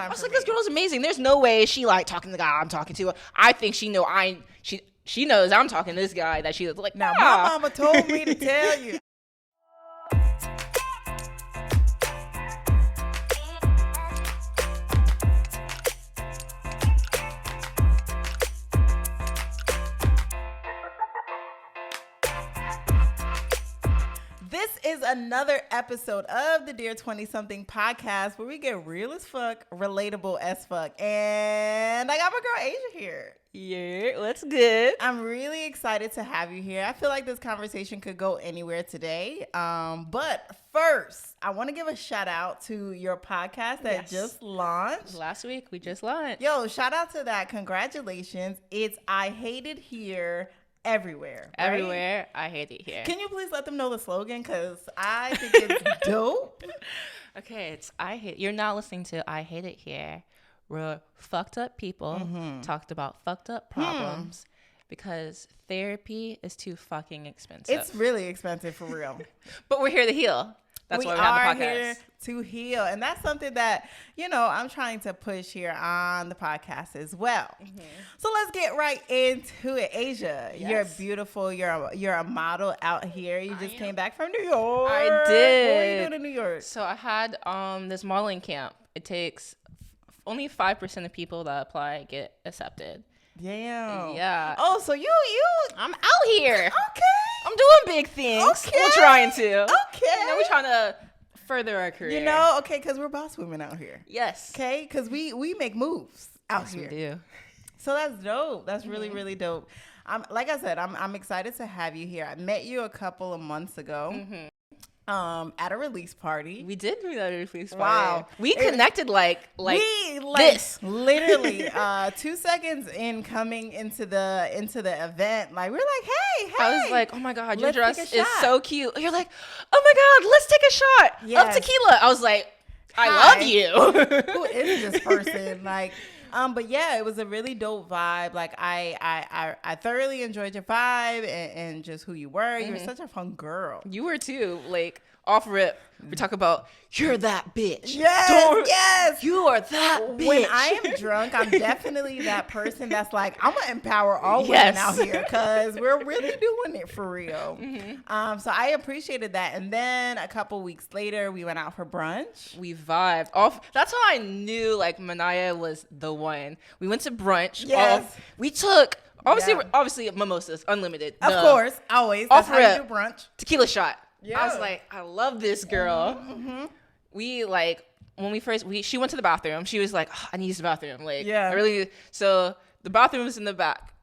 I was like, this girl is amazing. There's no way she like talking to the guy I'm talking to. I think she knows I'm talking to this guy that she was like, now my mama told me to tell you. This is another episode of the Dear 20-something podcast where we get real as fuck, relatable as fuck. And I got my girl Asia here. Yeah, what's good? I'm really excited to have you here. I feel like this conversation could go anywhere today. But first, I want to give a shout out to your podcast that just launched. Last week, we just launched. Yo, shout out to that. Congratulations. It's I Hate It Here. Everywhere. Right? Everywhere. I hate it here. Can you please let them know the slogan? Because I think it's dope. Okay, you're now listening to I Hate It Here, where fucked up people talked about fucked up problems because therapy is too fucking expensive. It's really expensive for real. But we're here to heal. That's why we have the podcast. Here to heal. And that's something that, I'm trying to push here on the podcast as well. So let's get right into it. Asia, You're beautiful. You're a model out here. You just came back from New York. I did. What are you doing in New York? So I had this modeling camp. It takes only 5% of people that apply get accepted. Damn. Yeah. Oh, so I'm out here. Okay. I'm doing big things. Okay. We're trying to. Okay. We're trying to further our career. Because we're boss women out here. Yes. Okay, because we make moves out yes, here. We do. So that's dope. That's really, really dope. Like I said, I'm excited to have you here. I met you a couple of months ago. At a release party. We did do that release party. Wow. We connected like this. Literally 2 seconds in coming into the event, like we're like, hey. I was like, oh my God, your dress is shot. so cute. You're like, oh my God, let's take a shot of tequila. I was like, I love you. Who is this person? Like, but yeah, it was a really dope vibe. Like I thoroughly enjoyed your vibe and just who you were. You were such a fun girl. You were too. Like off rip, we talk about you're that bitch. Yes. You are that bitch. When I am drunk, I'm definitely that person that's like, I'm gonna empower all women out here because we're really doing it for real. So I appreciated that. And then a couple weeks later, we went out for brunch. We vibed off. That's how I knew like Niyah was the one. We went to brunch. Yes. We took obviously mimosas, unlimited. Of course, always. That's how you do brunch. Tequila shot. Yeah. I was like, I love this girl. We like when she went to the bathroom. She was like, oh, I need to use the bathroom. Like, I really need. So the bathroom was in the back.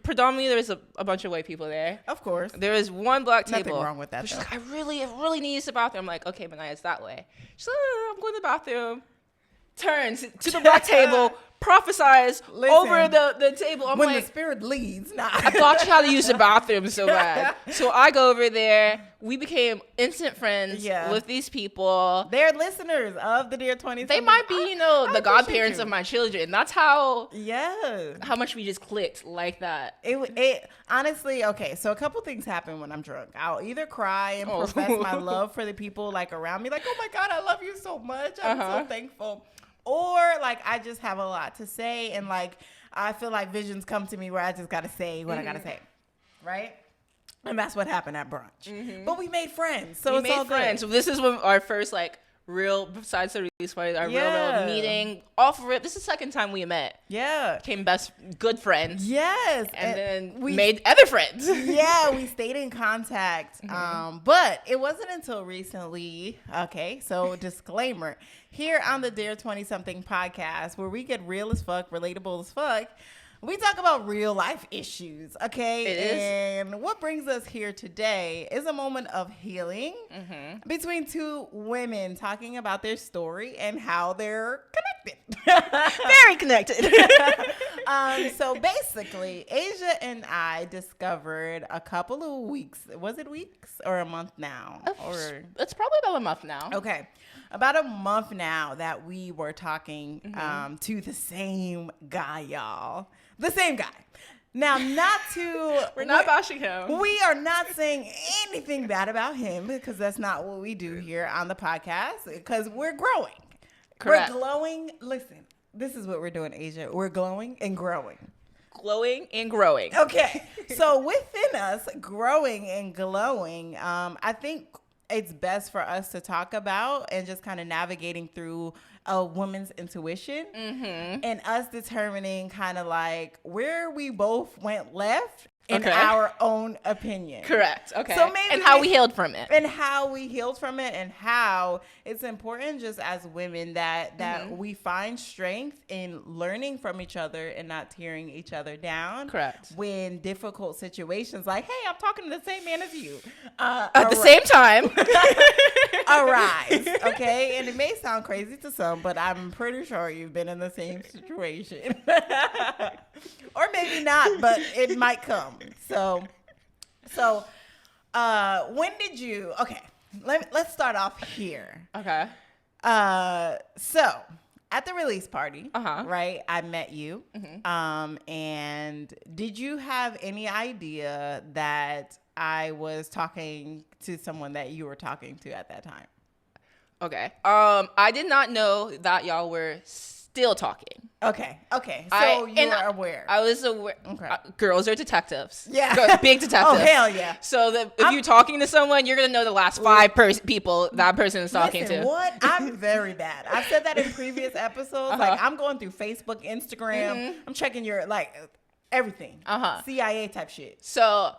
Predominantly there was a bunch of white people there. Of course, there was one black table. Nothing wrong with that. She's like, I really need to use the bathroom. I'm like, okay, Niyah, it's that way. She's like, I'm going to the bathroom. Turns to the black table. Prophesize over the table. I'm when like, the spirit leads. I thought you had to use the bathroom so bad. So I go over there. We became instant friends with these people. They're listeners of the Dear 20. They might be, the godparents of my children. That's how much we just clicked like that. It honestly, okay, so a couple things happen when I'm drunk. I'll either cry and profess my love for the people like around me, like, oh my God, I love you so much. I'm so thankful. Or like I just have a lot to say and like I feel like visions come to me where I just gotta say what I gotta say. Right? And that's what happened at brunch. But we made friends. So it's all good. So this is when our first like real, besides the release party, our real meeting. Off rip. This is the second time we met. Yeah. Became good friends. Yes. And then we made other friends. Yeah, we stayed in contact. But it wasn't until recently. Okay, so disclaimer. Here on the Dear 20-something podcast, where we get real as fuck, relatable as fuck, we talk about real life issues, okay? It is. And what brings us here today is a moment of healing between two women talking about their story and how they're connected. Very connected. So basically, Asia and I discovered a couple of weeks. Was it weeks or a month now? It's probably about a month now. Okay. About a month now that we were talking to the same guy, y'all. The same guy. Now, we're not bashing him. We are not saying anything bad about him because that's not what we do here on the podcast because we're growing. Correct. We're glowing. Listen, this is what we're doing, Asia. We're glowing and growing. Glowing and growing. Okay. So within us, growing and glowing, I think it's best for us to talk about and just kind of navigating through a woman's intuition and us determining kind of like where we both went left in our own opinion. Correct. Okay. So maybe and how we healed from it. And how we healed from it, and how it's important just as women that we find strength in learning from each other and not tearing each other down. Correct. When difficult situations like, hey, I'm talking to the same man as you. At the same time. arise. Okay. And it may sound crazy to some, but I'm pretty sure you've been in the same situation. Or maybe not, but it might come. So when did you, okay, let's start off here. Okay. So at the release party, right, I met you. And did you have any idea that I was talking to someone that you were talking to at that time? Okay. I did not know that y'all were still talking. Okay. So you were aware. I was aware. Okay. Girls are detectives. Yeah. Big detectives. Oh, hell yeah. So if you're talking to someone, you're going to know the last five people that person is talking to. What? I'm very bad. I've said that in previous episodes. Like, I'm going through Facebook, Instagram. I'm checking your, like, everything. CIA type shit. So,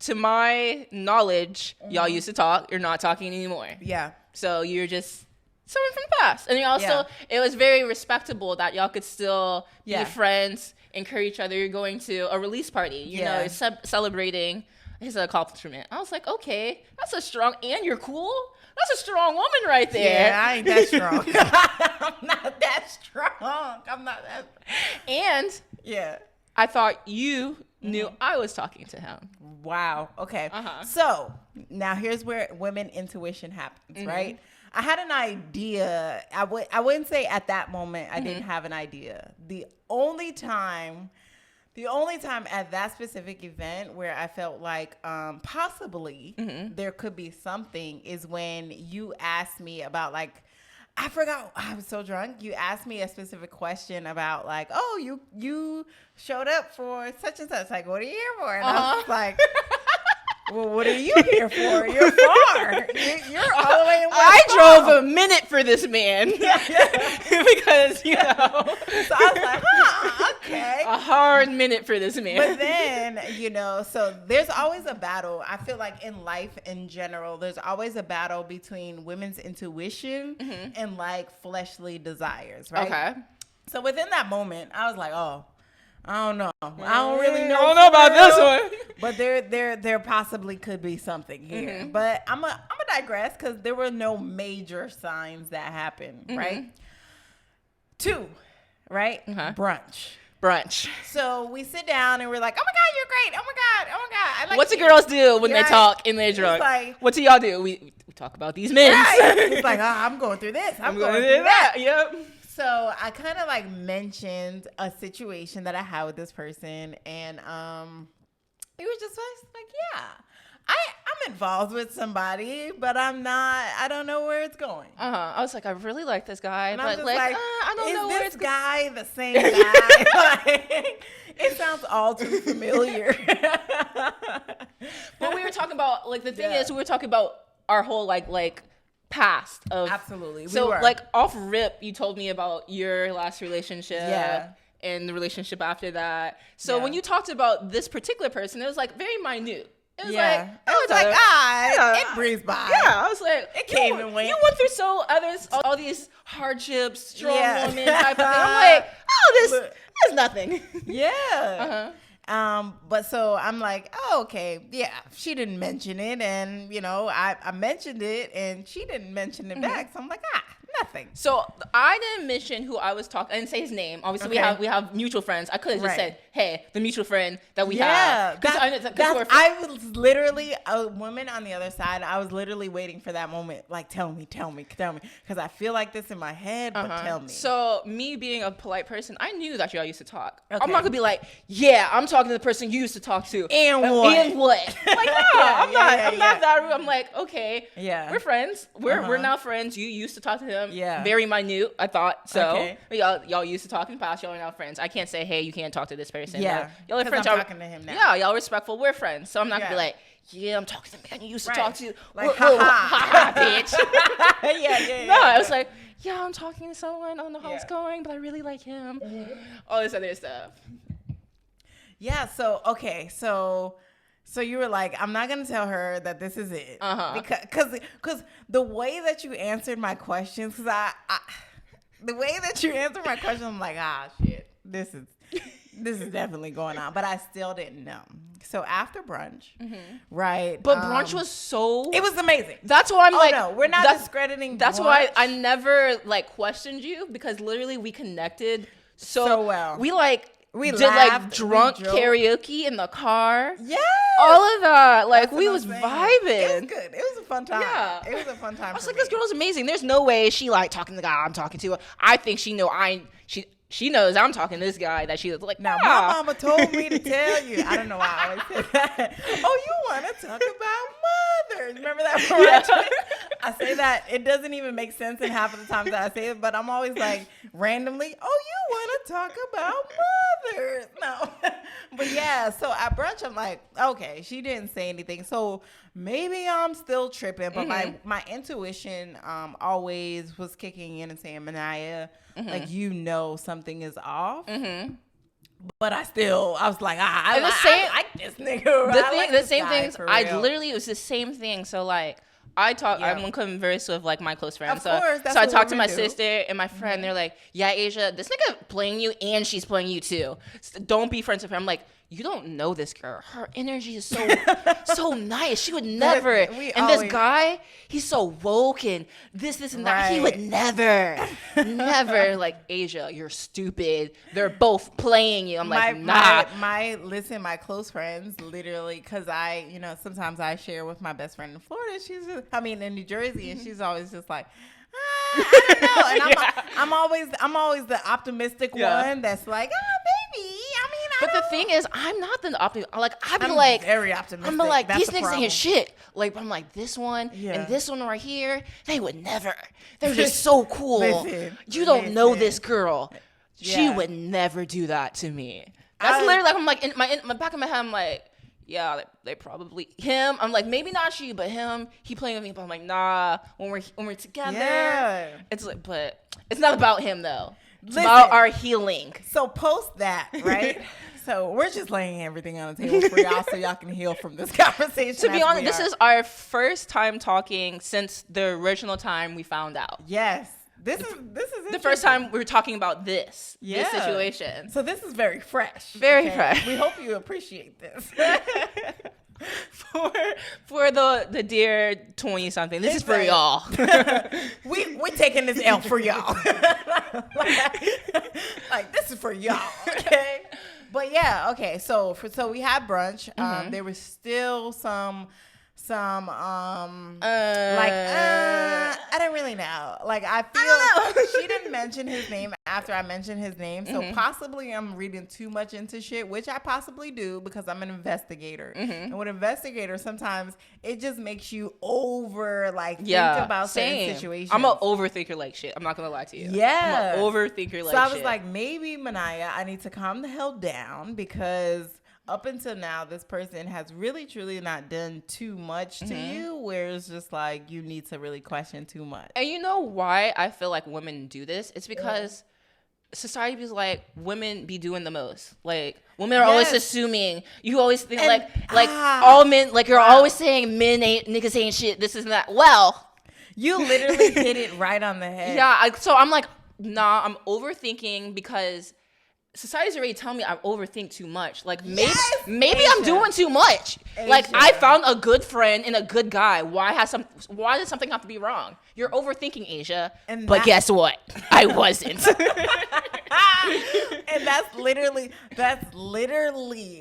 to my knowledge, y'all used to talk. You're not talking anymore. Yeah. So, you're just someone from the past. And you also, it was very respectable that y'all could still be friends, encourage each other. You're going to a release party, you know, celebrating his accomplishment. I was like, okay, that's a strong, and you're cool. That's a strong woman right there. Yeah, I ain't that strong. I'm not that strong. I'm not that. And I thought you knew I was talking to him. Wow. Okay. So now here's where women intuition happens, right? I had an idea. I wouldn't say at that moment I didn't have an idea. The only time at that specific event where I felt like possibly there could be something is when you asked me about, like, I forgot, I was so drunk. You asked me a specific question about, like, oh, you showed up for such and such. Like, what are you here for? And I was like, well, what are you here for? You're far. You're all the way in West I drove a minute for this man. Because, you know. So I was like, okay. A hard minute for this man. But then, you know, so there's always a battle. I feel like in life in general, there's always a battle between women's intuition and, like, fleshly desires, right? Okay. So within that moment, I was like, oh, I don't know. I don't really know. I don't know about this one. But there possibly could be something here. But I'm a digress because there were no major signs that happened, right? 2, right? Brunch. So we sit down and we're like, oh my God, you're great. Oh my God. I like What's the girls do when they talk and they're drunk? Like, what do y'all do? We talk about these men. Right. It's like, I'm going through this. I'm going through that. Yep. So I kind of like mentioned a situation that I had with this person, and it was just like, yeah, I'm involved with somebody, but I don't know where it's going. I was like, I really like this guy, and but like, I don't know where it's going. Is this guy the same guy? Like, it sounds all too familiar. But we were talking about, like, the thing is, we were talking about our whole like past of absolutely. So like off rip, you told me about your last relationship. And the relationship after that. So when you talked about this particular person, it was like very minute. It was like, it breezed by. Yeah, I was like, it came and went. You went through all these hardships, strong woman type of thing. I'm like, this is nothing. Yeah. But so I'm like, oh, okay, yeah, she didn't mention it, and you know, I mentioned it, and she didn't mention it back. So I'm like, nothing. So I didn't mention who I was talking. I didn't say his name. Obviously, we have mutual friends. I could have just said, "Hey, the mutual friend that we have." I was literally a woman on the other side. I was literally waiting for that moment. Like, tell me, because I feel like this in my head. But tell me. So me being a polite person, I knew that y'all used to talk. Okay. I'm not gonna be like, "Yeah, I'm talking to the person you used to talk to." And what? Like, no, I'm not that rude. I'm like, okay, we're friends. We're now friends. You used to talk to him. him. Yeah. Very minute, I thought. So Okay. y'all used to talk in the past. Y'all are now friends. I can't say, hey, you can't talk to this person. Yeah. Y'all are friends. I'm talking to him now. Yeah, y'all respectful. We're friends. So I'm not going to be like, yeah, I'm talking to the man you used to talk to. Like, ha, bitch. yeah. No, I was like, yeah, I'm talking to someone. I don't know how it's going, but I really like him. All this other stuff. Yeah, so, okay, so you were like, I'm not going to tell her that this is it. Because the way that you answered my questions, the way that you answered my question, I'm like, shit, this is definitely going on. But I still didn't know. So after brunch, right? But brunch was so... It was amazing. That's why I'm like... no, we're not discrediting That's brunch. why I never, like, questioned you, because literally we connected so well. We did laughed, like drunk karaoke in the car. Yeah. All of that. Like, That's we what was I'm saying. vibing. It was good. It was a fun time. Yeah. It was a fun time. I was like, this girl's amazing. There's no way she like talking to the guy I'm talking to. I think she knows I'm talking to this guy that she was like, now, my mama told me to tell you. I don't know why I always say that. Oh, you want to talk about mothers. Remember that? Yeah. I say that. It doesn't even make sense in half of the times that I say it, but I'm always like, randomly, oh, you want to talk about mothers. No. But yeah, so at brunch, I'm like, okay, she didn't say anything. So maybe I'm still tripping, but my intuition always was kicking in and saying, Niyah, like, something is off. But I was like, I like this nigga. The same things. It was the same thing. So like, I'm gonna converse with like my close friends. Of course, so I talked to my sister and my friend. They're like, yeah, Asia, this nigga playing you and she's playing you too. Don't be friends with her. I'm like, you don't know this girl. Her energy is so nice. She would never. This guy, he's so woke and this and that. He would never like, Asia, you're stupid. They're both playing you. I'm like, nah. My close friends, literally, because sometimes I share with my best friend in Florida. In New Jersey, and she's always just like, I don't know. And I'm always the optimistic one that's like, baby. But the thing is, I'm not the optimist. Like, I'm like very optimistic. I'm like, these niggas ain't shit. Like, I'm like, this one and this one right here, they would never. They're just so cool. You don't know this girl. She would never do that to me. That's literally like, I'm like, in my back of my head, I'm like, yeah, they probably him. I'm like, maybe not she, but him. He playing with me, but I'm like, nah. When we're together, it's like, but it's not about him though. It's about our healing. So post that, right? So we're just laying everything on the table for y'all so y'all can heal from this conversation. To be honest, this is our first time talking since the original time we found out. Yes. This is the first time we were talking about this situation. So this is very fresh. Very fresh. We hope you appreciate this. for the dear 20-something, this is for y'all. We're taking this L for y'all. like this is for y'all. Okay. But yeah, okay. So we had brunch. There was still some I don't really know. Like, I feel she didn't mention his name after I mentioned his name. So possibly I'm reading too much into shit, which I possibly do because I'm an investigator. And with investigators, sometimes it just makes you think about certain situations. I'm an overthinker like shit. I'm not going to lie to you. Yeah. I'm an overthinker like shit. So I was like, maybe, Niyah, I need to calm the hell down because up until now, this person has really, truly not done too much to you, where it's just like you need to really question too much. And you know why I feel like women do this? It's because society is like, women be doing the most. Like, women are always assuming. You always think all men, like you're always saying niggas ain't shit, this and that. Well, you literally hit it right on the head. Yeah, so I'm like, nah, I'm overthinking because society's already telling me I overthink too much. Like, maybe I'm doing too much. Asia. Like, I found a good friend and a good guy. Why does something have to be wrong? You're overthinking, Asia. But guess what? I wasn't. And that's literally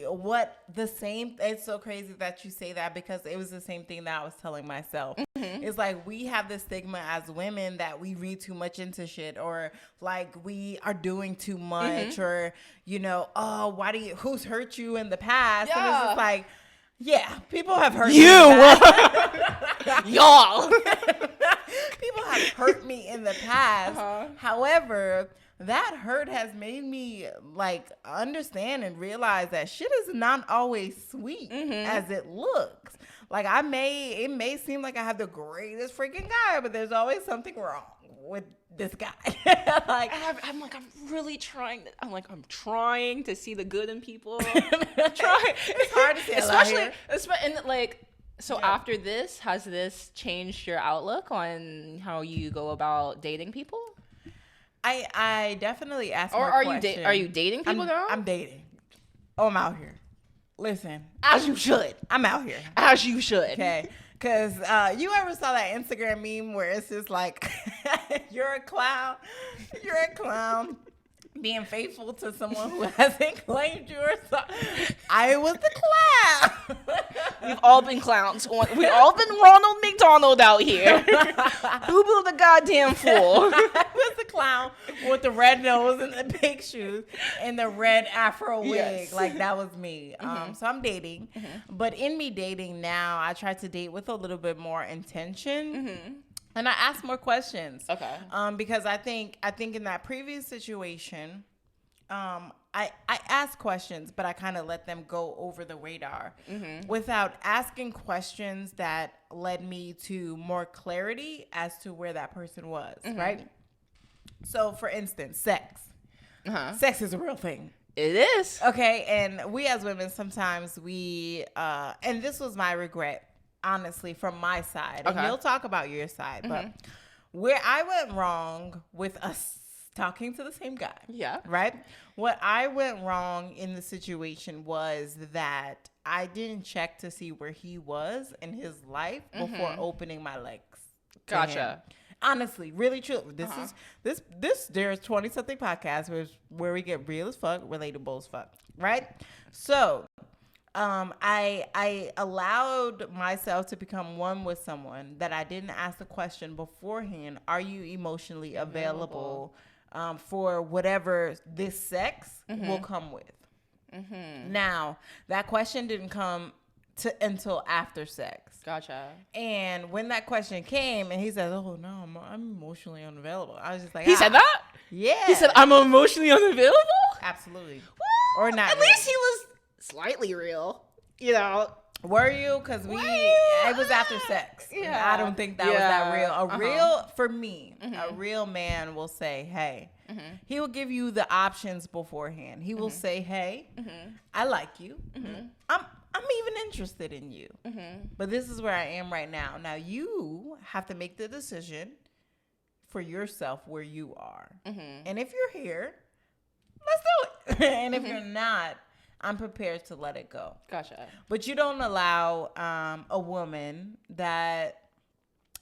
what the same. It's so crazy that you say that because it was the same thing that I was telling myself. It's like we have this stigma as women that we read too much into shit, or like we are doing too much, or who's hurt you in the past? And it's just like, yeah, people have hurt you. Y'all. People have hurt me in the past. However, that hurt has made me like understand and realize that shit is not always sweet as it looks. Like it may seem like I have the greatest freaking guy, but there's always something wrong with this guy. Like I'm really trying. I'm trying to see the good in people. I'm trying. It's hard to see, especially and like. So after this, has this changed your outlook on how you go about dating people? I definitely ask. Or are you dating people now? I'm dating. Oh, I'm out here. Listen, as you should. I'm out here. As you should. Okay. Because you ever saw that Instagram meme where it's just like, you're a clown being faithful to someone who hasn't claimed you or something. I was the clown. We've all been clowns. We've all been Ronald McDonald out here. Who blew the goddamn fool? I was the clown with the red nose and the big shoes and the red afro wig. Yes. Like, that was me. So I'm dating. But in me dating now, I try to date with a little bit more intention. And I ask more questions. Okay. Because I think in that previous situation, I ask questions, but I kind of let them go over the radar without asking questions that led me to more clarity as to where that person was, right? So, for instance, sex. Sex is a real thing. It is. Okay, and we as women, sometimes and this was my regret, honestly, from my side. And you'll talk about your side, but where I went wrong with us talking to the same guy. Yeah. Right? What I went wrong in the situation was that I didn't check to see where he was in his life before opening my legs. Gotcha. Honestly, really true. There's 20 something podcasts where we get real as fuck, relatable as fuck. Right? So I allowed myself to become one with someone that I didn't ask the question beforehand. Are you emotionally available for whatever this sex will come with? Now, that question didn't come until after sex. Gotcha. And when that question came and he said, oh, no, I'm emotionally unavailable. I was just like, he said that? Yeah. He said, I'm emotionally unavailable? Absolutely. Well, or not. At least he was slightly real, you know. Were you? Because it was after sex. Yeah. I don't think that was that real. For me, a real man will say, hey, he will give you the options beforehand. He will say, hey, I like you. I'm even interested in you. But this is where I am right now. Now you have to make the decision for yourself where you are. And if you're here, let's do it. And if you're not, I'm prepared to let it go. Gotcha. But you don't allow a woman that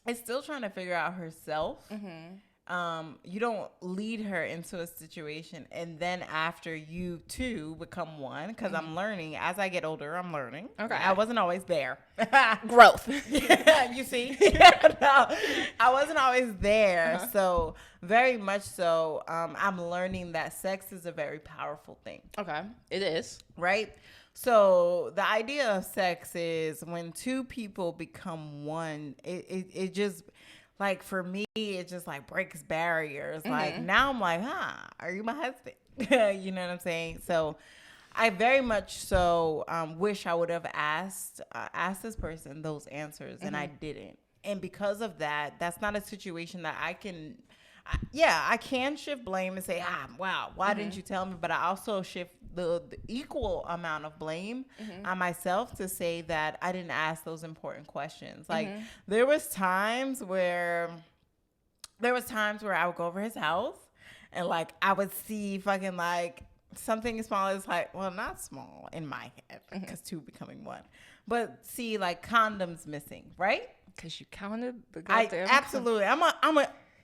is still trying to figure out herself. You don't lead her into a situation and then after you two become one, because I'm learning. As I get older, I'm learning. Okay. I wasn't always there. Growth. You see? No, I wasn't always there. So very much so, I'm learning that sex is a very powerful thing. Okay. It is. Right? So the idea of sex is when two people become one, it just... like, for me, it just, like, breaks barriers. Like, now I'm like, are you my husband? You know what I'm saying? So, I very much so wish I would have asked this person those answers, and I didn't. And because of that, that's not a situation that I can... I can shift blame and say, wow, why didn't you tell me? But I also shift the equal amount of blame on myself to say that I didn't ask those important questions. Like, there was times where I would go over his house and, like, I would see fucking, like, something as small as, like, well, not small in my head, because two becoming one. But see, like, condoms missing, right? Because you counted the goddamn... Absolutely.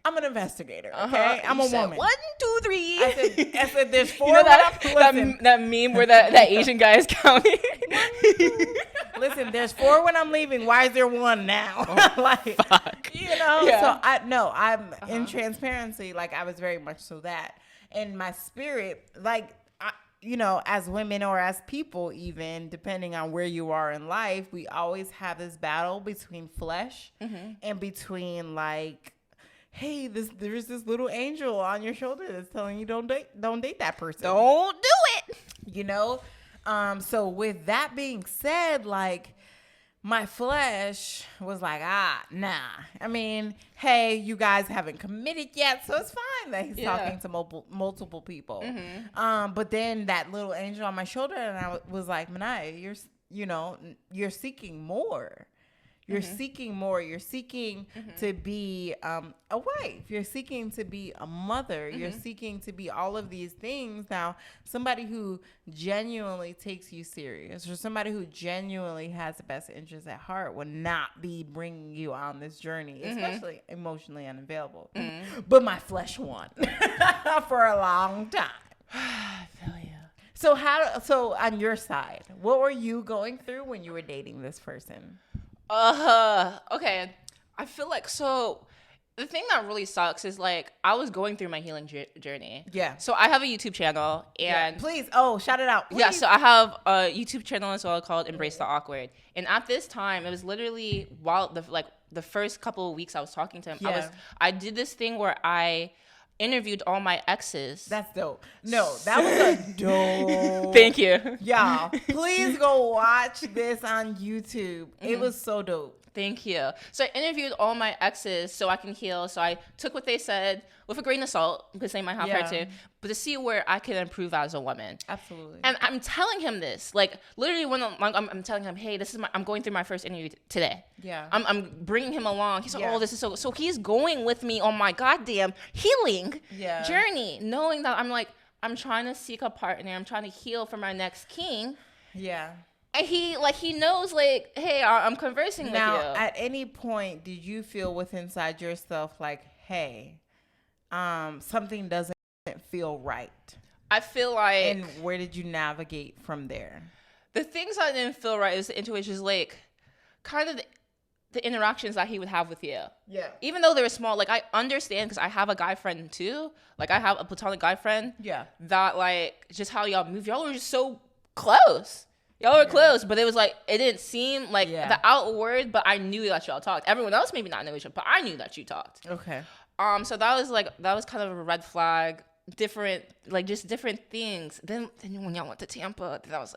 I'm an investigator, okay? I'm a woman. 1, 2, 3. I said there's 4. You know that meme where that Asian guy is counting? Listen, there's 4 when I'm leaving. Why is there 1 now? Like, fuck. You know? Yeah. So I'm in transparency. Like, I was very much so that. And my spirit, like, as women or as people, even depending on where you are in life, we always have this battle between flesh and between, like, hey, there's this little angel on your shoulder that's telling you don't date that person. Don't do it. You know? So with that being said, like, my flesh was like, nah. I mean, hey, you guys haven't committed yet, so it's fine that he's talking to multiple people. But then that little angel on my shoulder, and I was like, Niyah, you're seeking more. You're seeking more. You're seeking to be a wife. You're seeking to be a mother. You're seeking to be all of these things. Now, somebody who genuinely takes you serious, or somebody who genuinely has the best interest at heart, would not be bringing you on this journey, especially emotionally unavailable. But my flesh won for a long time. I feel you. So on your side, what were you going through when you were dating this person? Okay. I feel like, so the thing that really sucks is, like, I was going through my healing journey. Yeah. So I have a YouTube channel, and please, shout it out. Please. Yeah. So I have a YouTube channel as well called Embrace the Awkward. And at this time, it was literally while the first couple of weeks I was talking to him, I did this thing where I interviewed all my exes. That's dope. No, that was a dope. Thank you. Y'all, please go watch this on YouTube. It was so dope. Thank you. So I interviewed all my exes so I can heal. So I took what they said with a grain of salt, because they might have hurt too, but to see where I can improve as a woman. Absolutely. And I'm telling him this, like, literally when I'm telling him, hey, I'm going through my first interview today. Yeah. I'm bringing him along. He's like, oh, this is so he's going with me on my goddamn healing journey, knowing that I'm trying to seek a partner. I'm trying to heal for my next king. Yeah. And he knows, like, hey, I'm conversing with you. Now, at any point, did you feel inside yourself like, hey, something doesn't feel right? I feel like... And where did you navigate from there? The things I didn't feel right is the intuitions, like, kind of the interactions that he would have with you. Yeah. Even though they were small, like, I understand, because I have a guy friend, too. Like, I have a platonic guy friend. Yeah. That, like, just how y'all move. Y'all were just so close. Y'all were close, but it was like, it didn't seem like the outward, but I knew that y'all talked. Everyone else maybe not know each other, but I knew that you talked. Okay. So that was kind of a red flag. Just different things. Then when y'all went to Tampa, that's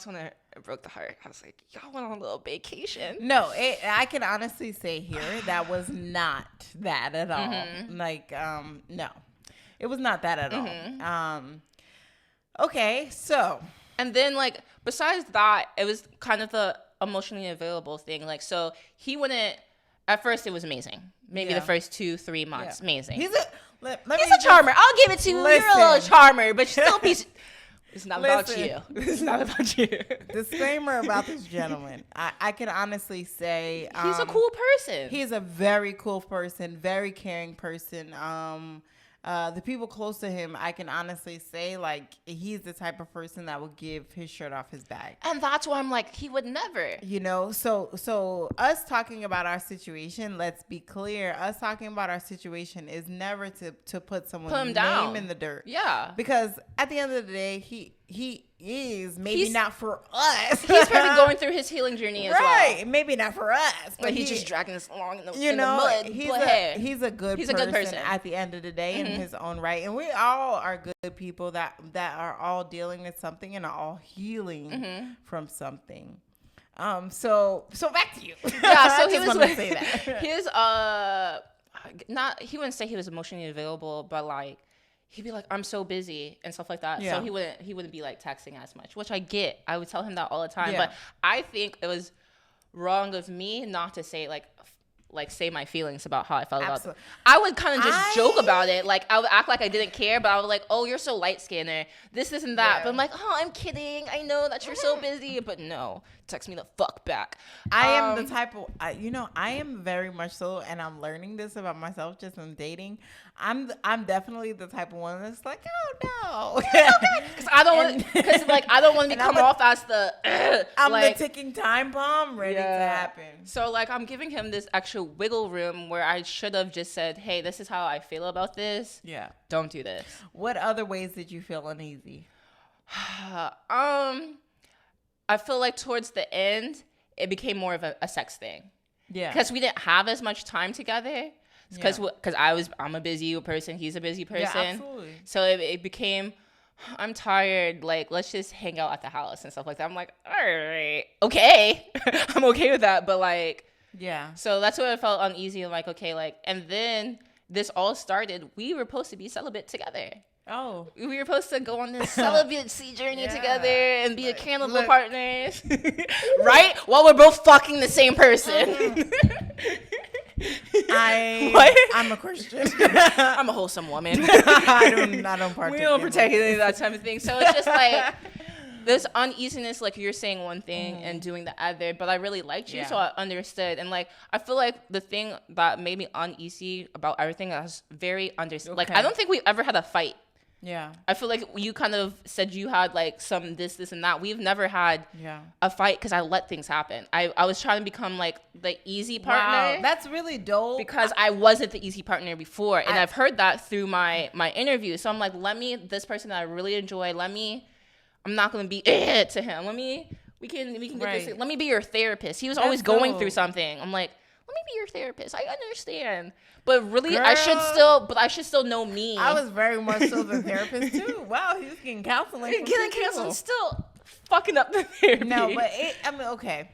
when it broke the heart. I was like, y'all went on a little vacation. No, I can honestly say here that was not that at all. Like, no, it was not that at all. Okay, so. And then, like, besides that, it was kind of the emotionally available thing. Like, so he wouldn't, at first it was amazing. Maybe the first 2-3 months, amazing. He's a charmer. I'll give it to you. You're a little charmer, but you're still a piece. It's not about you. It's not about you. Disclaimer about this gentleman. I can honestly say. He's a cool person. He's a very cool person, very caring person. The people close to him, I can honestly say, like, he's the type of person that will give his shirt off his back. And that's why I'm like, he would never. You know, so us talking about our situation, let's be clear, us talking about our situation is never to put someone's name in the dirt. Yeah. Because at the end of the day, he is maybe not for us. He's probably going through his healing journey as well. Right. Maybe not for us. But he's just dragging us along in the mud. He's a good person at the end of the day in his own right. And we all are good people that are all dealing with something and are all healing from something. So back to you. Yeah, so he was like, say that. He wouldn't say he was emotionally available, but like, he'd be like, I'm so busy and stuff like that. Yeah. So he wouldn't be like texting as much, which I get. I would tell him that all the time. Yeah. But I think it was wrong of me not to say say my feelings about how I felt about it. I would kind of just joke about it. Like, I would act like I didn't care, but I was like, oh, you're so light-skinned, or this and that. Yeah. But I'm like, oh, I'm kidding. I know that you're so busy. But no, text me the fuck back. I am the type of, I am very much so, and I'm learning this about myself just in dating. I'm definitely the type of one that's like, oh no, because I don't want to come off as the I'm the ticking time bomb ready to happen. So like, I'm giving him this extra wiggle room where I should have just said, hey, this is how I feel about this. Yeah, don't do this. What other ways did you feel uneasy? I feel like towards the end, it became more of a sex thing. Yeah. Because we didn't have as much time together. Because I'm a busy person. He's a busy person. Yeah, absolutely. So it became, I'm tired. Like, let's just hang out at the house and stuff like that. I'm like, all right, okay. I'm okay with that. But like, yeah. So that's what I felt uneasy. And like, okay, like, and then this all started. We were supposed to be celibate together. Oh. We were supposed to go on this celibacy journey together and be a cannibal partners. Right? While we're both fucking the same person. I'm a Christian. I'm a wholesome woman. I don't partake. We don't protect any of that type of thing. So it's just like this uneasiness, like you're saying one thing and doing the other, but I really liked you, so I understood. And like I feel like the thing that made me uneasy about everything, I was very understood. Like I don't think we ever had a fight. Yeah. I feel like you kind of said you had like some this and that. We've never had a fight because I let things happen. I was trying to become like the easy partner. Wow, that's really dope. Because I wasn't the easy partner before. And I've heard that through my interview. So I'm like, this person that I really enjoy, I'm not going to be to him. We can get this. Let me be your therapist. He was always going through something. I'm like, let me be your therapist. I understand. But really, girl, I should still know me. I was very much so the therapist too. Wow, he was getting counseling. Getting counseling, still fucking up the therapy. No, but okay.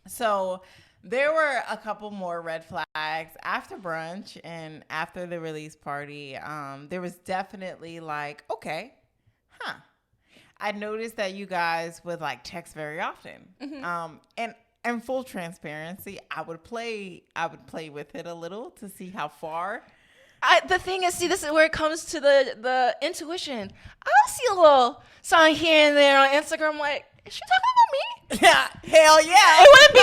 So there were a couple more red flags after brunch and after the release party. There was definitely like, okay, I noticed that you guys would like text very often. And full transparency, I would play with it a little to see how far. The thing is, see, this is where it comes to the intuition. I see a little sign here and there on Instagram, like, is she talking about me? Yeah, hell yeah. It wouldn't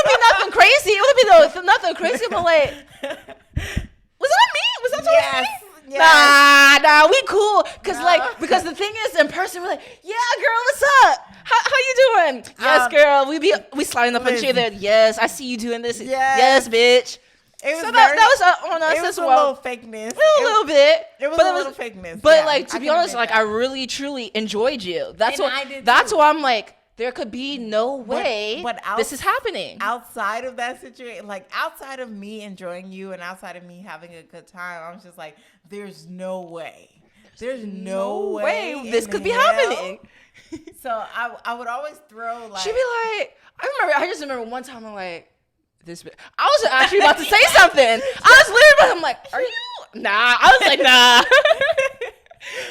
be nothing crazy. It wouldn't be nothing crazy, but like, was that me? Was that totally me? Yes. Nah, we cool. Because the thing is, in person, we're like, yeah, girl, what's up? How you doing? Yes, girl. We sliding up on each other. Yes, I see you doing this. Yes, bitch. That was on us as well. It was a little fakeness. A little bit. It was a little fakeness. But like, to be honest, like, I really truly enjoyed you. That's why I'm like, there could be no way this is happening. Outside of that situation, like outside of me enjoying you and outside of me having a good time, I was just like, there's no way. There's no way this could be happening. So I would always throw like. She'd be like, I just remember one time I'm like, this. I was actually about to say something. I was literally, I'm like, are you? Nah. I was like, nah.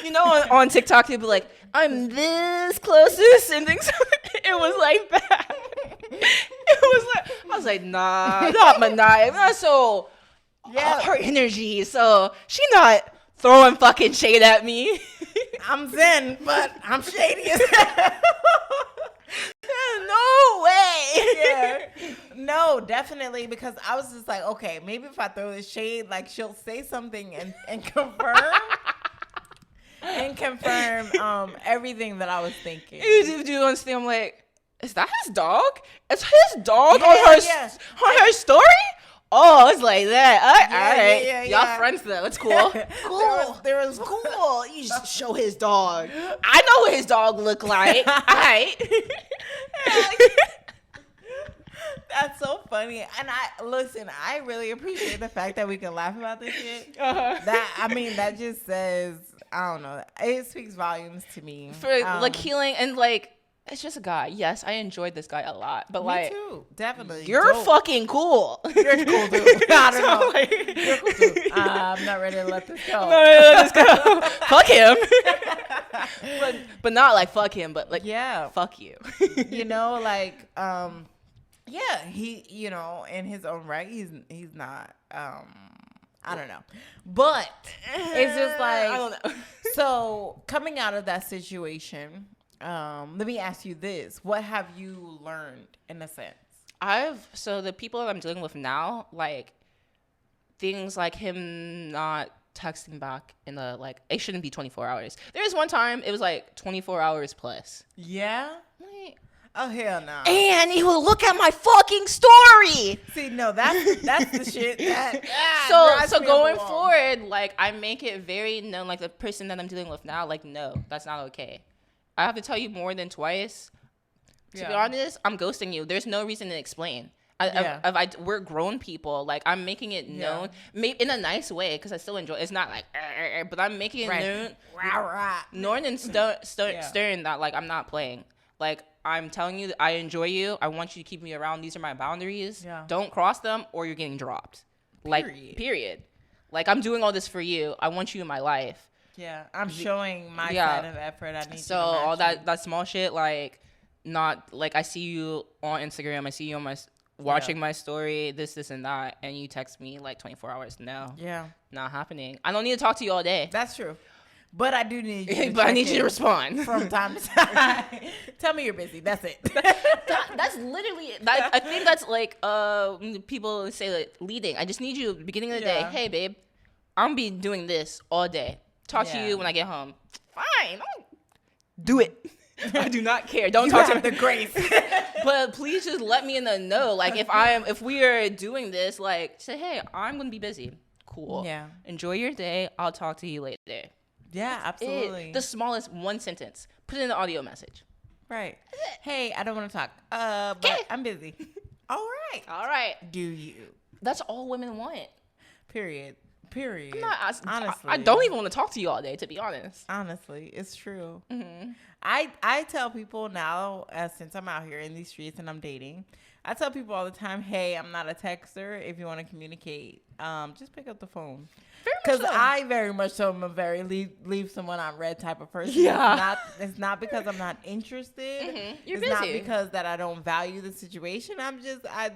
You know, on TikTok, they'd be like, I'm this closest and things. It was like that. It was like, I was like, nah, not maniac. Not so, her energy. So she not throwing fucking shade at me. I'm zen, but I'm shady as hell. No way. Yeah. No, definitely, because I was just like, okay, maybe if I throw this shade, like she'll say something and confirm. And confirm everything that I was thinking. You do understand? I'm like, is that his dog? Is his dog on her story? Oh, it's like that. All right. Y'all friends though. It's cool. Cool. There was cool. You just show his dog. I know what his dog look like. All right. That's so funny. And I really appreciate the fact that we can laugh about this shit. That just says, I don't know. It speaks volumes to me. For like healing and like, it's just a guy. Yes, I enjoyed this guy a lot. But me too. Definitely. You're fucking cool. You're cool too. I don't know. Like, you're cool too. I'm not ready to let this go. Fuck him. but not like fuck him, but like fuck you. You know, like he, you know, in his own right, he's not I don't know. But it's just like, I don't know. So coming out of that situation, let me ask you this. What have you learned in a sense? So the people that I'm dealing with now, like things like him not texting back in the, like, it shouldn't be 24 hours. There was one time it was like 24 hours plus. Yeah? Like, oh, hell no. And he will look at my fucking story. See, no, that's the shit. So going forward, like, I make it very known, like, the person that I'm dealing with now, like, no, that's not okay. I have to tell you more than twice. To be honest, I'm ghosting you. There's no reason to explain. We're grown people. Like, I'm making it known, maybe in a nice way, because I still enjoy it. It's not like, but I'm making it known and stern that, like, I'm not playing. Like, I'm telling you that I enjoy you. I want you to keep me around. These are my boundaries. Yeah. Don't cross them or you're getting dropped. Period. Like, I'm doing all this for you. I want you in my life. Yeah, I'm showing my side of effort. I need so all that small shit, like, not like I see you on Instagram, I see you on my watching my story, this and that, and you text me like 24 hours. No, not happening. I don't need to talk to you all day. That's true, but I do need you. But I need you to respond from time to time. Tell me you're busy. That's it. That's literally. I think that's like people say like leading. I just need you at the beginning of the day. Hey, babe, I'm gonna be doing this all day. Talk to you when I get home. Fine, do it. I do not care. Don't talk to me. The grace. But please just let me in the know. Like, if we are doing this, like, say, hey, I'm gonna be busy. Cool. Yeah. Enjoy your day. I'll talk to you later. Yeah, absolutely. The smallest one sentence. Put it in the audio message. Right. Hey, I don't want to talk. But I'm busy. All right. Do you? That's all women want. Period. Honestly, I don't even want to talk to you all day, to be honest. Honestly, it's true. Mm-hmm. I tell people now, since I'm out here in these streets and I'm dating, I tell people all the time, hey, I'm not a texter. If you want to communicate, just pick up the phone. Because I very much so am a very leave someone on red type of person. Yeah. It's not because I'm not interested. Mm-hmm. You're busy. Not because that I don't value the situation.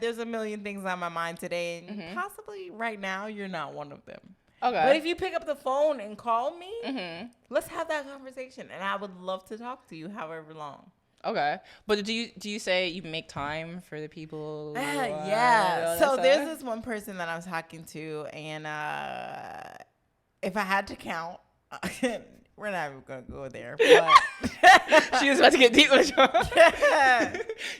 There's a million things on my mind today, and possibly right now you're not one of them. Okay. But if you pick up the phone and call me, let's have that conversation, and I would love to talk to you however long. Okay. But do you say you make time for the people? Yeah. So there's this one person that I was talking to, and if I had to count, we're not even going to go there. But she was about to get deep with you.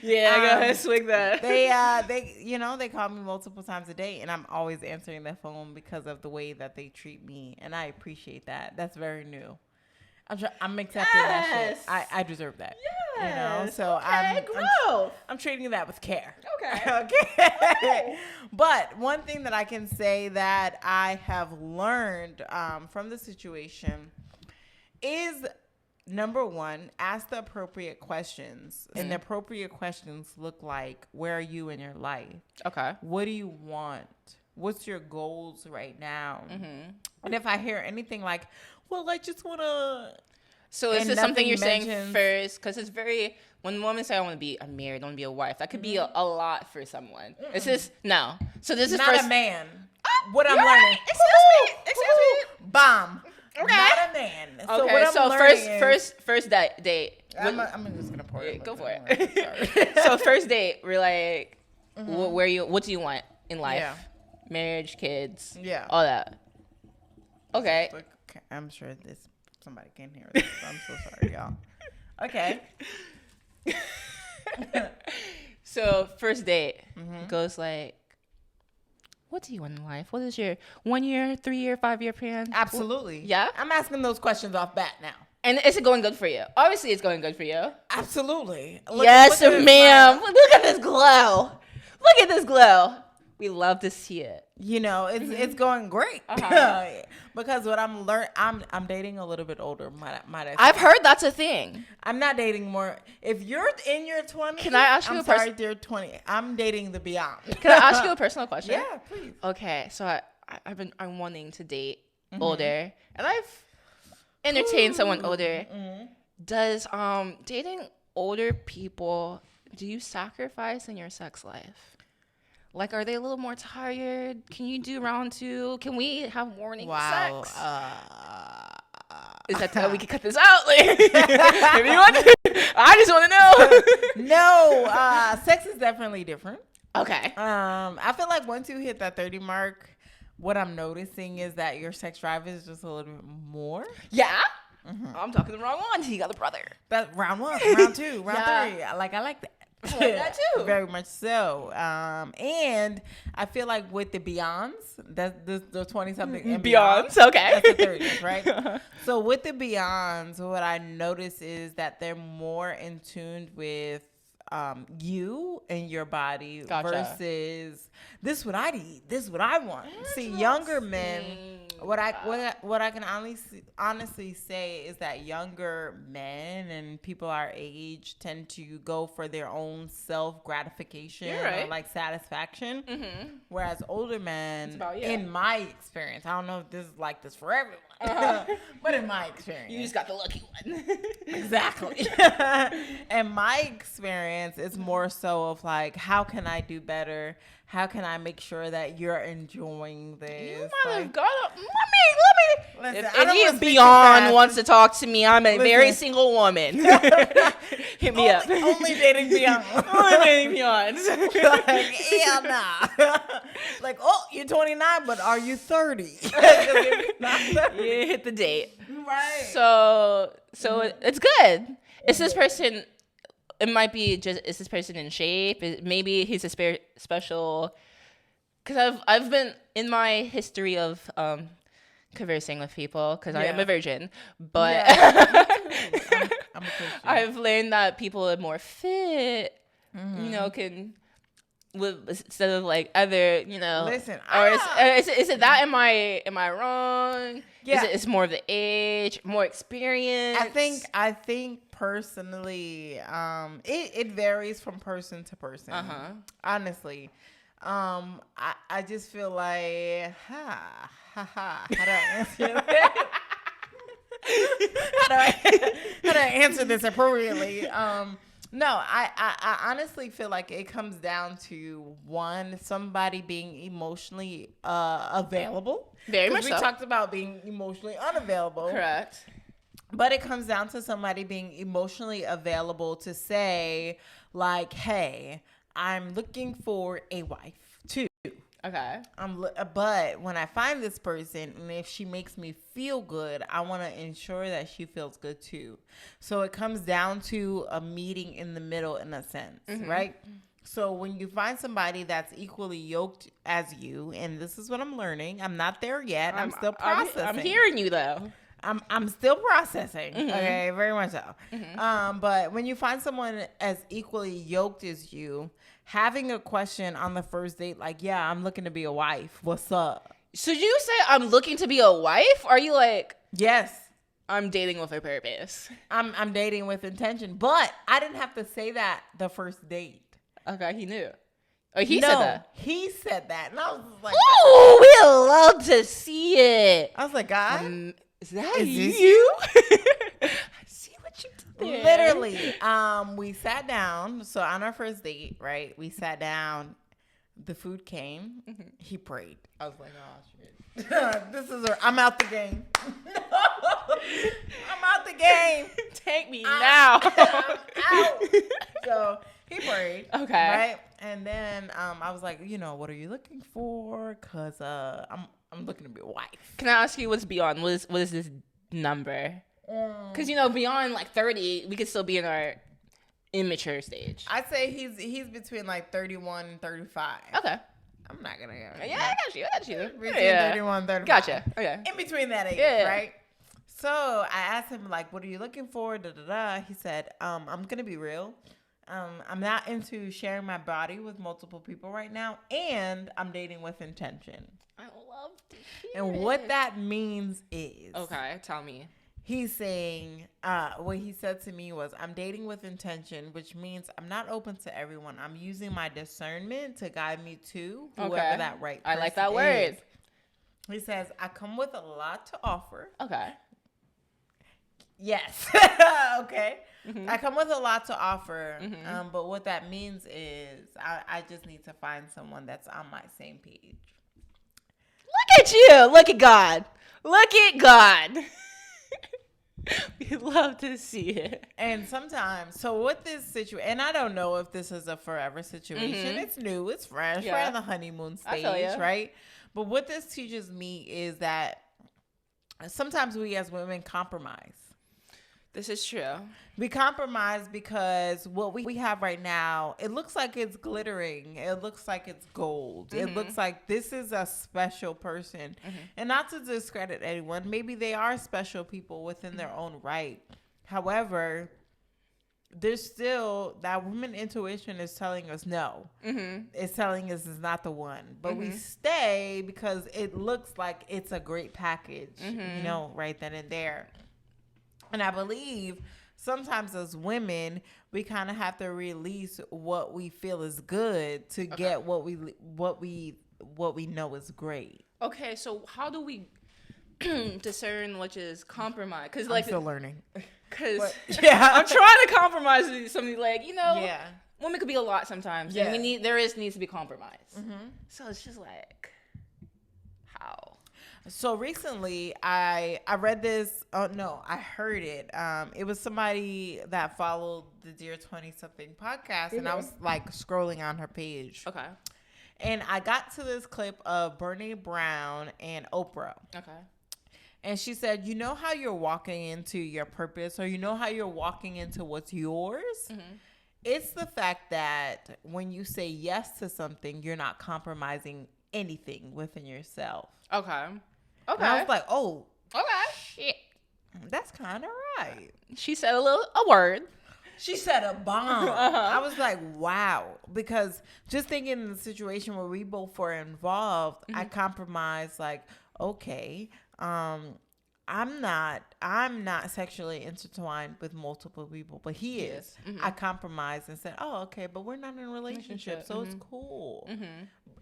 Yeah, go ahead, swing that. They call me multiple times a day, and I'm always answering the phone because of the way that they treat me, and I appreciate that. That's very new. I'm accepting that shit. I deserve that. Yes. So I'm treating that with care. Okay. But one thing that I can say that I have learned from the situation is, number one, ask the appropriate questions. And the appropriate questions look like, where are you in your life? Okay. What do you want? What's your goals right now? Mm-hmm. And if I hear anything like, well, I just want to... So is this something you're saying first? Because it's very... When women say, I'm married, I want to be a wife, that could be a lot for someone. It's just... No. So this is not first... a man. What I'm learning. Excuse me. Bomb. Okay. Not a man. So okay, what I'm learning first date. I'm just going to pour it. Go for it. So first date, we're like, what do you want in life? Yeah. Marriage, kids, all that. Okay. I'm sure somebody can hear this. I'm so sorry, y'all. Okay. So first date goes like, what do you want in life? What is your 1 year, 3 year, 5 year plan? Absolutely. Yeah? I'm asking those questions off bat now. And is it going good for you? Obviously, it's going good for you. Absolutely. Yes, ma'am. Look at this glow. Look at this glow. We love to see it. It's going great. Because what I'm dating a little bit older. Might I say. I've heard that's a thing. I'm not dating more. If you're in your 20s, can I ask you they're 20. I'm dating the beyond. Can I ask you a personal question? Yeah, please. Okay, so I'm wanting to date older, and I've entertained someone older. Does dating older people, do you sacrifice in your sex life? Like, are they a little more tired? Can you do round 2? Can we have morning sex? Is that time we can cut this out? Like, if you want to, I just want to know. No, sex is definitely different. Okay. I feel like once you hit that 30 mark, what I'm noticing is that your sex drive is just a little bit more. Yeah. I'm talking the wrong one. You got the brother. That's round 1, round 2, round 3. I like that. I like that too. Very much so. And I feel like with the Beyonds, that's the 20-something and Beyonds, okay. That's the 30s, right? So with the Beyonds, what I notice is that they're more in tune with you and your body versus this is what I need, this is what I want. See, younger men, what I can honestly say is that younger men and people our age tend to go for their own self gratification or like satisfaction, whereas older men, in my experience, I don't know if this is like this for everyone, but in my experience, you just got the lucky one. Exactly. And my experience is more so of like, how can I do better? How can I make sure that you're enjoying this? You might have got up. Let me. Listen, if Beyond wants to talk to me, I'm a very single woman. Hit me up. Only dating Beyond. Only dating Beyond. Like, yeah, nah. Like, oh, you're 29, but are you 30? Yeah, hit the date. Right. So it's good. Is this person? It might be just, is this person in shape? Maybe he's a special. Because I've been in my history of conversing with people, because I am a virgin, but I'm a Christian. I've learned that people are more fit, can instead of like other, Listen, or is it that am I wrong? Yeah, it's more of the age, more experience. I think personally, it varies from person to person. Honestly, I just feel like how do I answer that? how do I answer this appropriately? No, I honestly feel like it comes down to somebody being emotionally available. Very much so. We talked about being emotionally unavailable. Correct. But it comes down to somebody being emotionally available to say, like, hey, I'm looking for a wife too. Okay. But when I find this person, and if she makes me feel good, I want to ensure that she feels good too. So it comes down to a meeting in the middle in a sense, right? So when you find somebody that's equally yoked as you, and this is what I'm learning. I'm not there yet. I'm still processing. I'm hearing you though. I'm still processing. Okay, very much so. But when you find someone as equally yoked as you, having a question on the first date, like, yeah, I'm looking to be a wife. What's up? So you say I'm looking to be a wife? Are you like, yes, I'm dating with a purpose? I'm dating with intention, but I didn't have to say that the first date. Okay, he knew. Oh, he said that. He said that, and I was like, "Oh, we love to see it." I was like, God. Is you? I see what you did there. Literally, we sat down. So on our first date, right? We sat down. The food came. He prayed. I was like, oh shit, I'm out the game. I'm out the game. Take me now. I'm out. So he prayed. Okay. Right. And then I was like, what are you looking for? Cause I'm looking to be a wife. Can I ask you what's beyond? What is this number? Because beyond like 30, we could still be in our immature stage. I'd say he's between like 31 and 35. Okay. I'm not gonna go. Yeah, I got you. Between 31 and 35. Gotcha. Okay. In between that age, right? So I asked him, like, what are you looking for? He said, I'm gonna be real. I'm not into sharing my body with multiple people right now, and I'm dating with intention. I love to hear And what that means is... Okay, tell me. He's saying, what he said to me was, I'm dating with intention, which means I'm not open to everyone. I'm using my discernment to guide me to whoever that right person I like that word. is. He says, I come with a lot to offer. Okay. Yes. Okay. I come with a lot to offer. But what that means is I just need to find someone that's on my same page. Look at you. Look at God. Look at God. We love to see it. And sometimes, so with this situation, and I don't know if this is a forever situation. It's new. It's fresh. We're in the honeymoon stage, right? But what this teaches me is that sometimes we as women compromise. This is true. We compromise because what we have right now, it looks like it's glittering. It looks like it's gold. It looks like this is a special person. And not to discredit anyone. Maybe they are special people within their own right. However, there's still that woman intuition is telling us no. It's telling us it's not the one, but we stay because it looks like it's a great package, you know, right then and there. And I believe sometimes as women, we kind of have to release what we feel is good to get what we know is great. Okay, so how do we discern which is compromise? Because I'm still learning. Because I'm trying to compromise with something, like, you know, women could be a lot sometimes. Yeah. And there needs to be compromise. So it's just like, how? So recently I read this. Oh no, I heard it. It was somebody that followed the Dear 20 Something podcast, and I was like scrolling on her page. Okay. And I got to this clip of Brene Brown and Oprah. Okay. And she said, you know how you're walking into your purpose, or you know how you're walking into what's yours? It's the fact that when you say yes to something, you're not compromising anything within yourself. Okay. And I was like, oh. Okay. Shit. That's kind of right. She said a word. She said a bomb. I was like, wow. Because just thinking in the situation where we both were involved, I compromised, like, okay, I'm not sexually intertwined with multiple people, but he is. I compromised and said, oh, okay, but we're not in a relationship, so it's cool.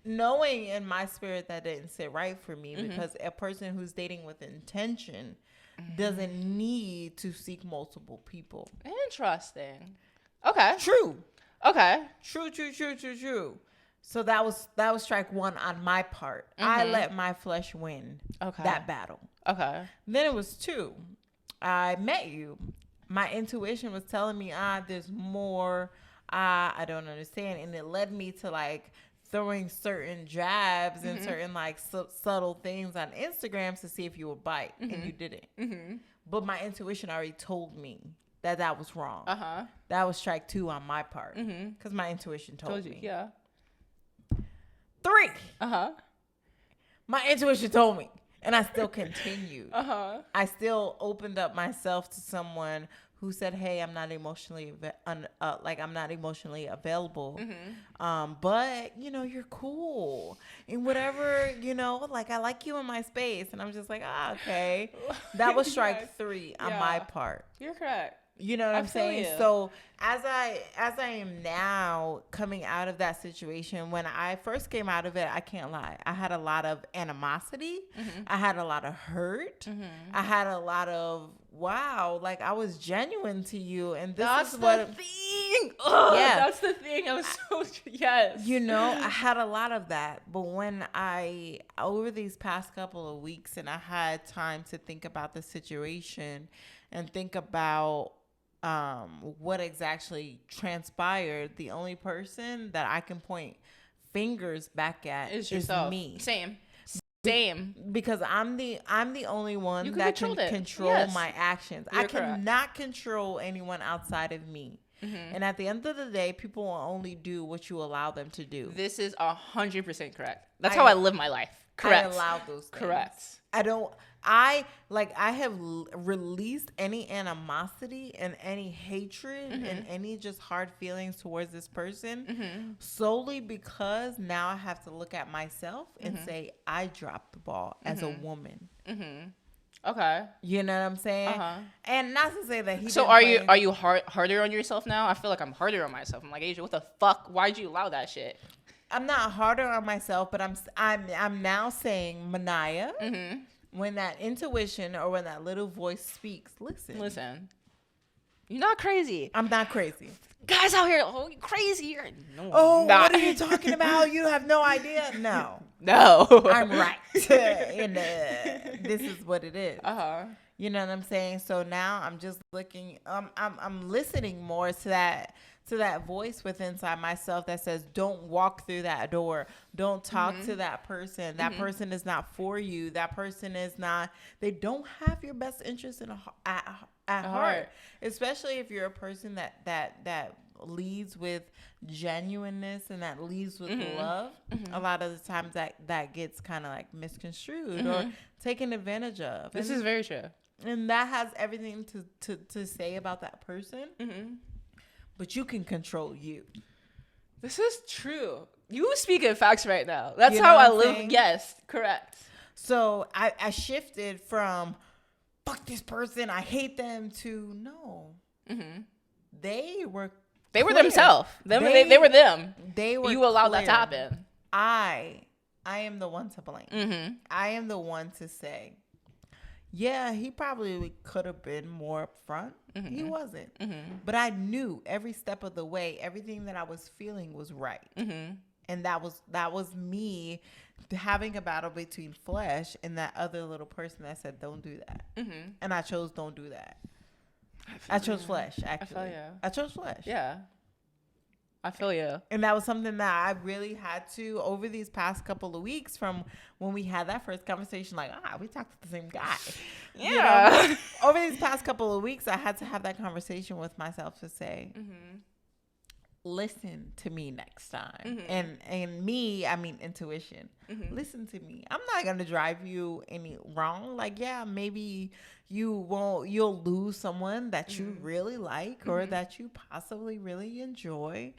Knowing in my spirit that didn't sit right for me, because a person who's dating with intention doesn't need to seek multiple people. Interesting. Okay. True. Okay. True. So that was strike one on my part. I let my flesh win that battle. Okay. Then it was two. I met you. My intuition was telling me, there's more. I don't understand. And it led me to like throwing certain jabs and certain like subtle things on Instagram to see if you would bite, and you didn't. But my intuition already told me that was wrong. That was strike two on my part, because my intuition told me. Yeah. Three. My intuition told me, and I still continued. I still opened up myself to someone who said, "Hey, I'm not emotionally available, but you know, you're cool and whatever. You know, like I like you in my space." And I'm just like, okay. That was strike three on my part. You're correct. You know what I'm saying? You. So as I am now coming out of that situation, when I first came out of it, I can't lie, I had a lot of animosity. I had a lot of hurt. I had a lot of, wow, like I was genuine to you, and that's the thing. That's the thing. I was so yes. You know, I had a lot of that, but when over these past couple of weeks, and I had time to think about the situation and think about what exactly transpired, the only person that I can point fingers back at is me. Same. Because I'm the only one that can control my actions. I cannot control anyone outside of me. And at the end of the day, people will only do what you allow them to do. This is 100% correct. That's how I live my life. Correct. I allow those things. Correct. I have released any animosity and any hatred and any just hard feelings towards this person solely because now I have to look at myself and say, I dropped the ball as a woman. Okay. You know what I'm saying? And not to say that he. So are you harder on yourself now? I feel like I'm harder on myself. I'm like, Asia, what the fuck? Why'd you allow that shit? I'm not harder on myself, but I'm now saying, Niyah, when that intuition or when that little voice speaks, listen. You're not crazy. I'm not crazy. Guys out here, you're crazy. What are you talking about? You have no idea. No. I'm right. And this is what it is. You know what I'm saying? So now I'm just looking. I'm listening more to that voice within inside myself that says, don't walk through that door. Don't talk to that person. That person is not for you. That person is not, they don't have your best interest at heart. Especially if you're a person that leads with genuineness and that leads with love. A lot of the times that gets kind of like misconstrued or taken advantage of. This is very true. And that has everything to say about that person. but you can control you. This is true. You speaking facts right now. That's how I live. Saying? Yes, correct. So I shifted from fuck this person, I hate them, to no. Mm-hmm. They were themselves. They were them. They were. You allowed that to happen. I am the one to blame. Mm-hmm. I am the one to say, yeah, he probably could have been more upfront. Mm-hmm. He wasn't. Mm-hmm. But I knew every step of the way, everything that I was feeling was right. Mm-hmm. And that was me having a battle between flesh and that other little person that said, don't do that. Mm-hmm. And I chose don't do that. I chose flesh, actually. I chose flesh. Yeah. I feel you. And that was something that I really had to, over these past couple of weeks from when we had that first conversation, like, we talked to the same guy. Yeah. You know? Over these past couple of weeks, I had to have that conversation with myself to say, listen to me next time. Mm-hmm. And me, I mean intuition. Mm-hmm. Listen to me. I'm not going to drive you any wrong. Like, yeah, maybe you'll lose someone that you really like or that you possibly really enjoy,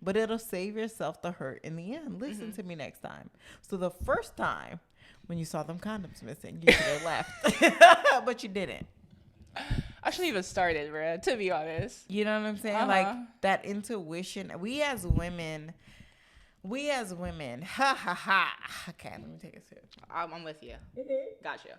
but it'll save yourself the hurt in the end. Listen to me next time. So the first time when you saw them condoms missing, you could have left, but you didn't. I shouldn't even started, bro, to be honest. You know what I'm saying? Uh-huh. Like that intuition. We as women, ha ha ha. Okay, let me take a sip. I'm with you. Gotcha.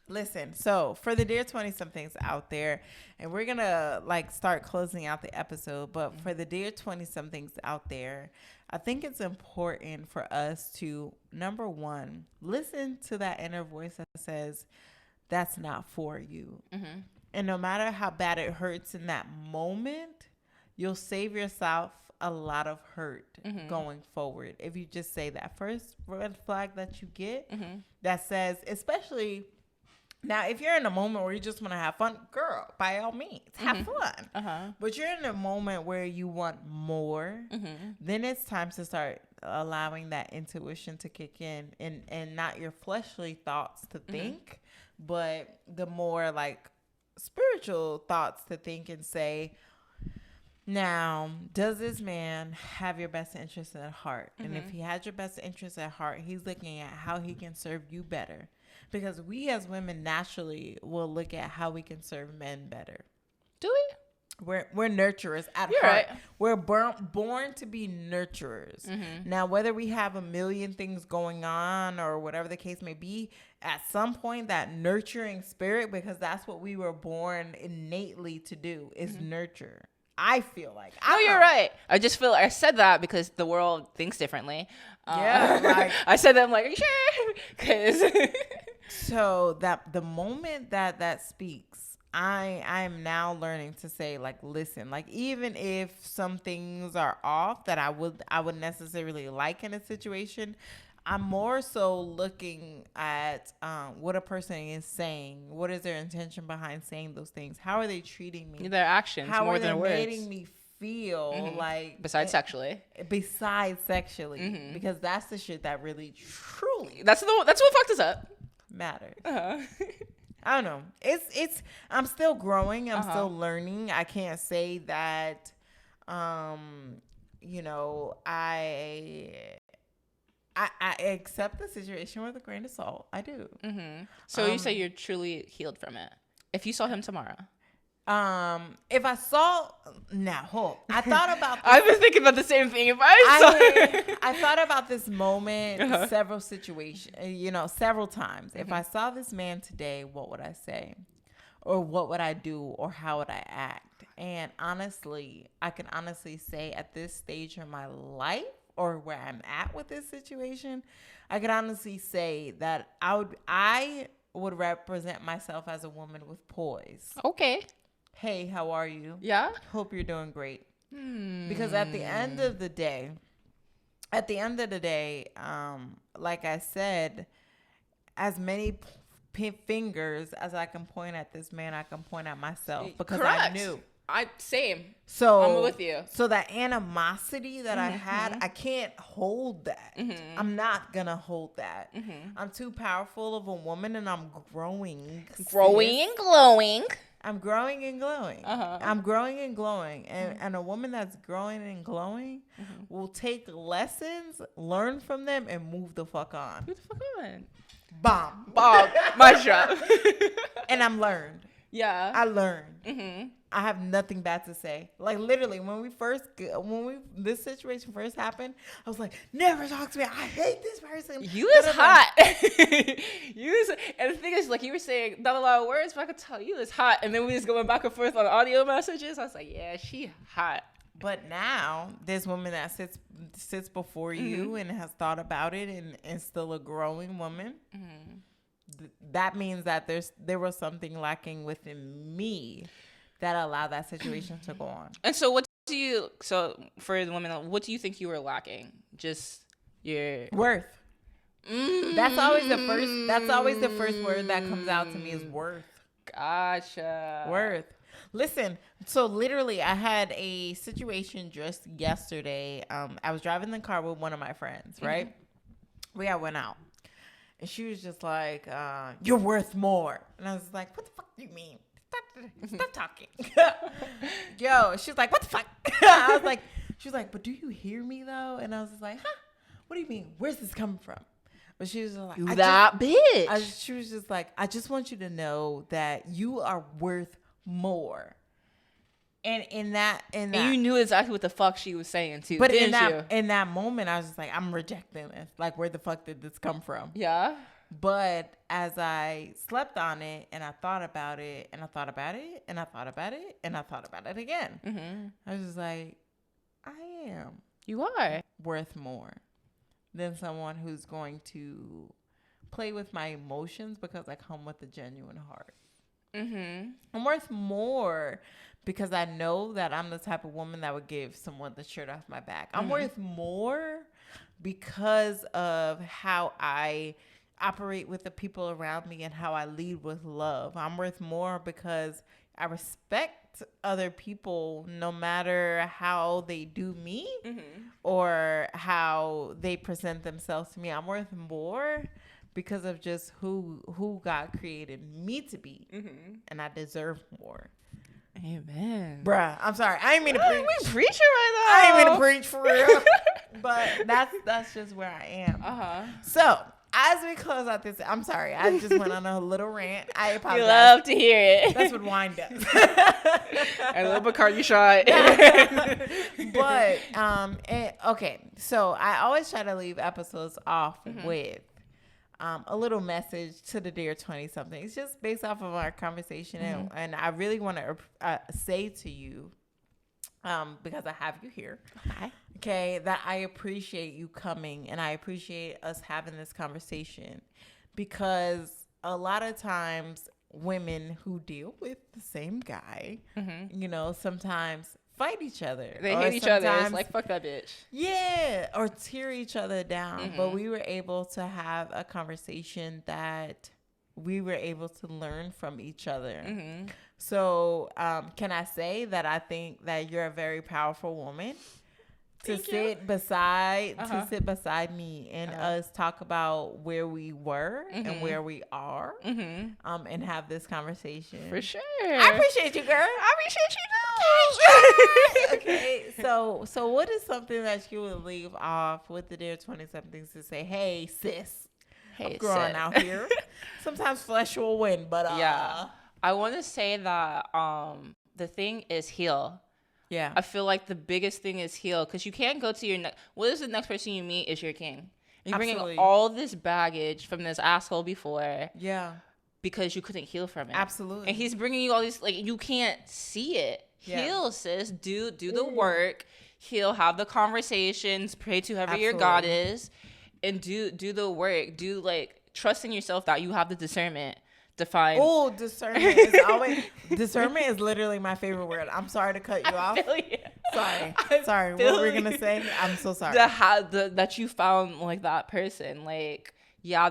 Listen, so for the dear 20-somethings out there, and we're going to like start closing out the episode, but for the dear 20-somethings out there, I think it's important for us to, number one, listen to that inner voice that says, that's not for you. Mm-hmm. And no matter how bad it hurts in that moment, you'll save yourself a lot of hurt going forward. If you just say that first red flag that you get that says, especially now, if you're in a moment where you just want to have fun, girl, by all means, have fun. Uh-huh. But you're in a moment where you want more, then it's time to start allowing that intuition to kick in and not your fleshly thoughts to think, but the more like spiritual thoughts to think and say, now, does this man have your best interest at heart? And if he has your best interest at heart, he's looking at how he can serve you better. Because we as women naturally will look at how we can serve men better. Do we? We're nurturers at You're heart. Right. We're born to be nurturers. Now, whether we have a million things going on or whatever the case may be, at some point that nurturing spirit, because that's what we were born innately to do, is nurture. I feel like. No, you're right. I just feel I said that because the world thinks differently. Yeah, like I said that. I'm like, are you sure? Because so that the moment that speaks, I am now learning to say, like, listen, like, even if some things are off that I would necessarily like in a situation, I'm more so looking at what a person is saying. What is their intention behind saying those things? How are they treating me? Their actions, how more are than they words. making me feel like besides sexually, because that's the shit that really truly that's what fucked us up. Matters. I don't know. It's I'm still growing. I'm still learning. I can't say that you know, I accept the situation with a grain of salt. I do. So you say you're truly healed from it. If you saw him tomorrow. If I saw I thought about this. I've been thinking about the same thing. If I thought about this moment several situations, several times. If I saw this man today, what would I say? Or what would I do? Or how would I act? And honestly, I can honestly say at this stage of my life, or where I'm at with this situation, I can honestly say that I would represent myself as a woman with poise. Okay. Hey, how are you? Yeah. Hope you're doing great. Because at the end of the day, like I said, as many fingers as I can point at this man, I can point at myself, because Correct. I knew. Same. So I'm with you. So that animosity that I had, I can't hold that. I'm not gonna hold that. I'm too powerful of a woman, and I'm growing. Growing and glowing. I'm growing and glowing. I'm growing and glowing. And a woman that's growing and glowing will take lessons, learn from them, and move the fuck on. Move the fuck on. Bomb. My drop. And I'm learned. Yeah. I learned. I have nothing bad to say. Like, literally, when this situation first happened, I was like, never talk to me. I hate this person. You was hot. And the thing is, like, you were saying not a lot of words, but I could tell you was hot. And then we was going back and forth on audio messages. I was like, yeah, she hot. But now, this woman that sits before you and has thought about it and is still a growing woman, that means that there was something lacking within me that allowed that situation to go on. And so for the women, what do you think you were lacking? Just your worth. That's always the first word that comes out to me is worth. Gotcha. Worth. Listen, so literally I had a situation just yesterday. I was driving the car with one of my friends, right? We all went out. And she was just like, you're worth more. And I was like, what the fuck do you mean? Stop talking. Yo, she was like, what the fuck? I was like, she was like, but do you hear me though? And I was just like, huh? What do you mean? Where's this coming from? But she was like, bitch. She was just like, I just want you to know that you are worth more. And in that, and you knew exactly what the fuck she was saying too. But in that moment, I was just like, I'm rejecting this. Like, where the fuck did this come from? Yeah. But as I slept on it and I thought about it and I thought about it and I thought about it and I thought about it again, I was just like, you are worth more than someone who's going to play with my emotions because I come with a genuine heart. I'm worth more because I know that I'm the type of woman that would give someone the shirt off my back. I'm worth more because of how I operate with the people around me and how I lead with love. I'm worth more because I respect other people no matter how they do me or how they present themselves to me. I'm worth more because of just who God created me to be. And I deserve more. Amen. Bruh, I'm sorry. I ain't mean to preach. We preaching right now. I ain't mean to preach for real. But that's just where I am. So, as we close out this, I'm sorry. I just went on a little rant. I apologize. You love to hear it. That's what wine does. A little Bacardi shot. But, okay. So, I always try to leave episodes off with a little message to the dear 20-something. It's just based off of our conversation. And I really want to say to you, because I have you here. Okay, that I appreciate you coming and I appreciate us having this conversation, because a lot of times women who deal with the same guy, sometimes fight each other. They hate each other. It's like, fuck that bitch. Yeah, or tear each other down. But we were able to have a conversation that we were able to learn from each other. So can I say that I think that you're a very to sit beside me and us talk about where we were and where we are and have this conversation. For sure. I appreciate you, girl. I appreciate you too. Okay, so what is something that you would leave off with the dear 20-somethings to say, hey, sis, I'm growing out here. Sometimes flesh will win, but yeah. I want to say that the thing is heal. Yeah. I feel like the biggest thing is heal, because you can't go to your what is the next person you meet is your king. And you're bringing all this baggage from this asshole before. Yeah. Because you couldn't heal from it. Absolutely. And he's bringing you all these, like, you can't see it. Yeah. Heal, sis. Do the work. Heal. Have the conversations. Pray to whoever your God is. And do the work. Trust in yourself that you have the discernment. Oh, discernment is literally my favorite word. I'm sorry to cut you off. Sorry. What were we gonna say? I'm so sorry. That you found like that person. Like, yeah,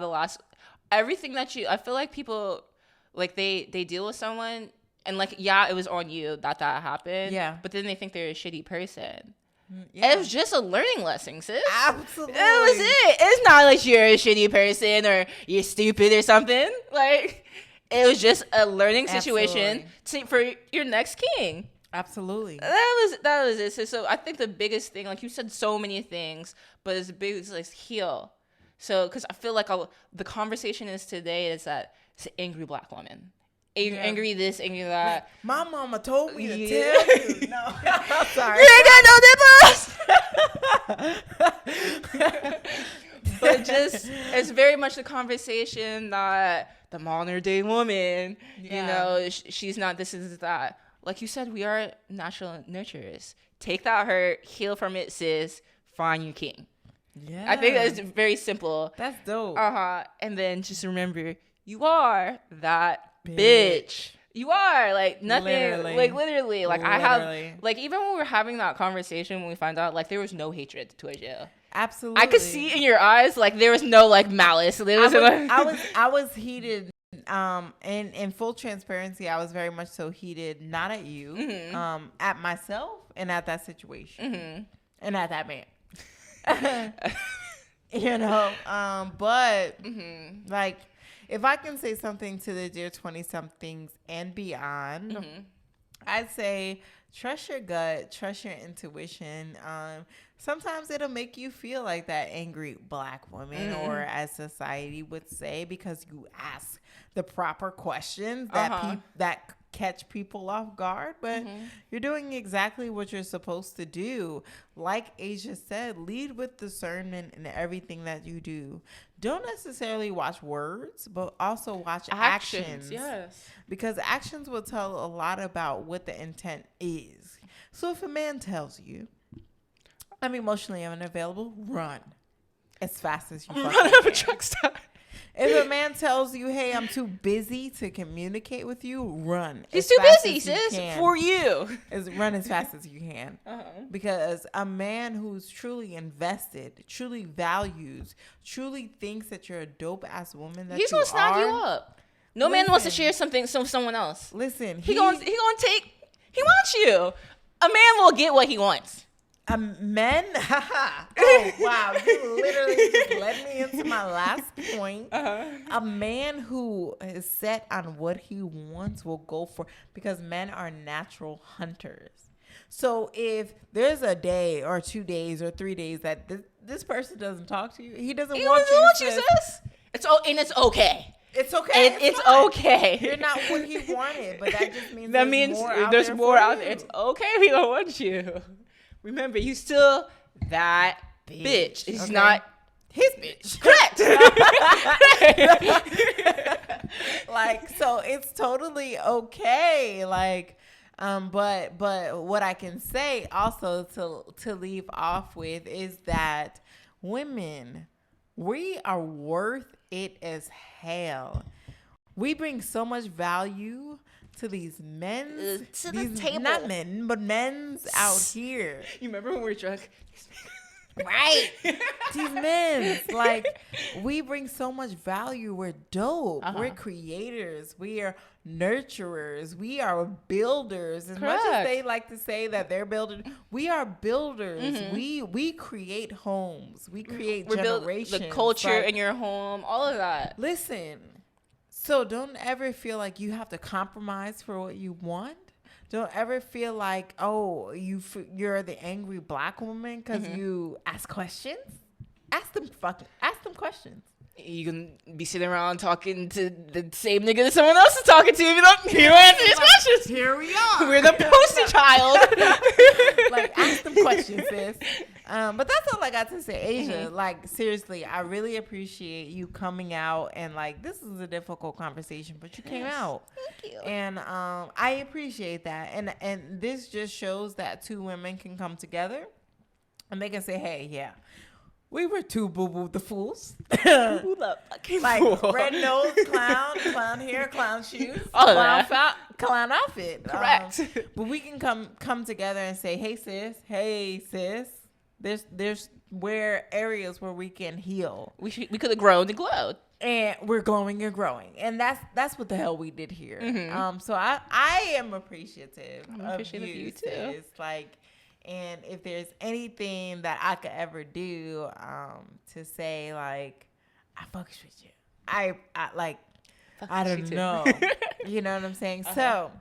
everything that I feel like people like they deal with someone and like, yeah, it was on you that happened. Yeah. But then they think they're a shitty person. Yeah. It was just a learning lesson, sis. Absolutely. It was it. It's not like you're a shitty person or you're stupid or something. Like, It was just a learning situation for your next king. Absolutely. That was it. So I think the biggest thing, like you said, so many things, but it's the biggest like heal. So because I feel like the conversation is today is that it's an angry black woman. Angry this, angry that. My mama told me to tell you. No, I'm sorry. You ain't got no nipples. But just it's very much the conversation that the modern day woman, you know, she's not this is that. Like you said, we are natural nurturers. Take that hurt, heal from it, sis. Find your king. Yeah, I think that's very simple. That's dope. And then just remember, you are that bitch. You are like nothing. Literally. Like I have like even when we were having that conversation when we found out like there was no hatred towards you. Absolutely. I could see in your eyes like there was no like malice. I was heated. And in full transparency, I was very much so heated, not at you, at myself and at that situation and at that man. You know, but like if I can say something to the dear 20-somethings and beyond, I'd say trust your gut, trust your intuition. Sometimes it'll make you feel like that angry black woman, or as society would say, because you ask the proper questions that catch people off guard. But you're doing exactly what you're supposed to do. Like Asia said, lead with discernment in everything that you do. Don't necessarily watch words, but also watch actions. Yes. Because actions will tell a lot about what the intent is. So if a man tells you, I'm emotionally unavailable, run as fast as you fucking can. Run out of a truck stop. If a man tells you, hey, I'm too busy to communicate with you, run. He's too busy, sis, for you. Run as fast as you can. Because a man who's truly invested, truly values, truly thinks that you're a dope-ass woman that he's going to snap you up. No man wants to share something with someone else. Listen. He wants you. A man will get what he wants. Men? Oh, wow. You literally just led me into my last point. A man who is set on what he wants will go for, because men are natural hunters. So if there's a day or 2 days or 3 days that this person doesn't talk to you, he doesn't want you, sis. It's okay. It's okay. It's okay. You're not what he wanted, but that just means there's more out there. It's okay if he don't want you. Remember, you still that bitch. It's not his bitch. Correct. Like, so it's totally okay. Like, but what I can say also to leave off with is that women, we are worth it as hell. We bring so much value to these men, to the table. Not men, but men's out here. You remember when we were drunk? Right. These men, like, we bring so much value. We're dope. We're creators. We are nurturers. We are builders. As much as they like to say that they're builders, we are builders. We create homes. We create generations. The culture in your home, all of that. Listen. So don't ever feel like you have to compromise for what you want. Don't ever feel like, oh, you're the angry black woman because you ask questions. Ask them questions. You can be sitting around talking to the same nigga that someone else is talking to if you don't answer these questions. Here we are. We're the poster child. Like, ask them questions, sis. But that's all I got to say, Asia. Like, seriously, I really appreciate you coming out, and like, this is a difficult conversation, but you came out. Thank you. And I appreciate that. And this just shows that two women can come together and they can say, hey, yeah, we were two boo-boo the fools. Like fool. Red nose, clown hair, clown shoes, clown outfit. Correct. But we can come together and say, hey sis, there's areas where we can heal. We could have grown and glowed. And we're glowing and growing. And that's what the hell we did here. So I am appreciative. I'm appreciative of you too. Sis. Like, and if there's anything that I could ever do to say, like, I fucks with you. I like, I don't know. You know what I'm saying? So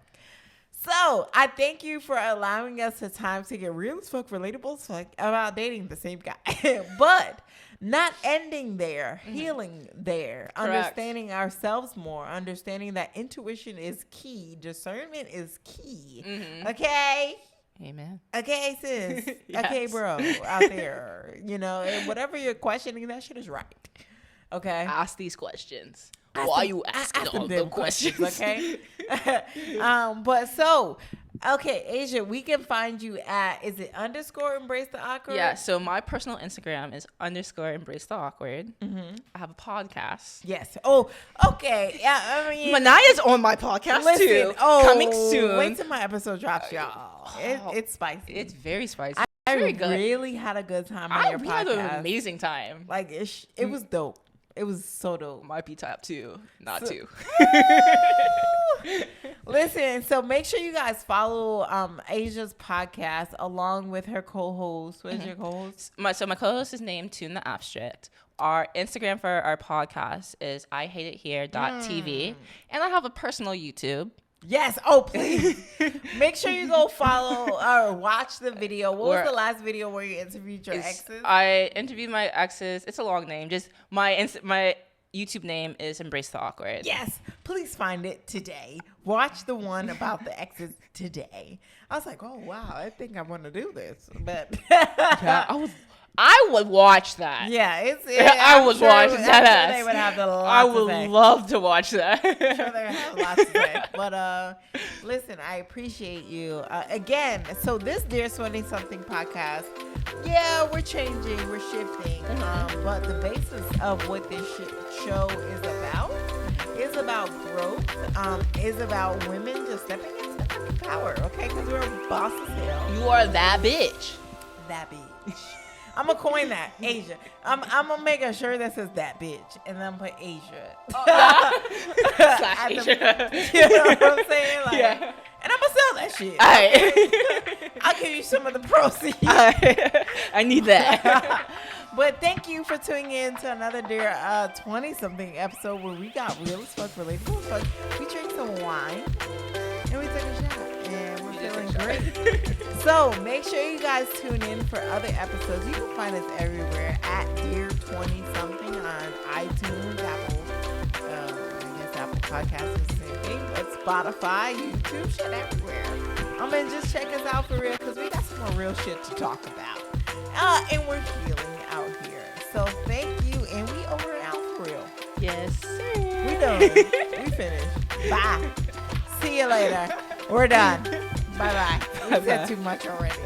I thank you for allowing us the time to get real as fuck, relatable as fuck about dating the same guy. But not ending there, healing there, understanding ourselves more, understanding that intuition is key, discernment is key. Okay? Amen. Okay, sis. Yes. Okay, bro, out there. You know, and whatever you're questioning, that shit is right. Okay? Ask these questions. Why are you asking all the questions? Okay? But so, okay, Asia, we can find you at, is it _embrace the awkward? Yeah, so my personal Instagram is _embrace the awkward. I have a podcast. Yes. Oh, okay. Yeah, I mean, Maniah's on my podcast too. Coming soon. Wait till my episode drops, y'all. It's spicy. It's very spicy. I very good. really had a good time on your we podcast. had an amazing time. Like, it was dope. It was so dope. Might be top 2, not 2. Listen, so make sure you guys follow Asia's podcast along with her co-host. What is your co-host? My co-host is named Tune the Abstract. Our Instagram for our podcast is IHateItHere.tv. And I have a personal YouTube. Yes. Oh, please. Make sure you go follow or watch the video. What was the last video where you interviewed your exes? I interviewed my exes. It's a long name. Just my YouTube name is Embrace the Awkward. Yes. Please find it today. Watch the one about the exes today. I was like, oh, wow. I think I want to do this. But yeah, I would watch that. Yeah, I would watch that. Sure they would have a lot I to would say. love to watch that. I'm sure they have a lot to say. But listen, I appreciate you. Again, so this Dear Sweating Something podcast, yeah, we're changing, we're shifting. But the basis of what this show is about growth, is about women just stepping into fucking power, okay? Because we're boss as hell. You are that bitch. That bitch. I'm going to coin that, Asia. I'm going to make a shirt that says that bitch. And then I'm going to put Asia. Asia. You know what I'm saying? Like, yeah. And I'm going to sell that shit. All right. I'll give you some of the proceeds. I need that. But thank you for tuning in to another Dear 20-something episode where we got real as fuck, relatable as fuck. We drank some wine and we took a shot. And we're feeling great. So make sure you guys tune in for other episodes. You can find us everywhere at Dear 20-something on iTunes, Apple Podcasts is the same thing, but Spotify, YouTube, shit everywhere. Just check us out for real because we got some more real shit to talk about. And we're healing out here. So thank you, and we over and out for real. Yes, sir. We done. We finished. Bye. See you later. We're done. Bye-bye. We said too much already.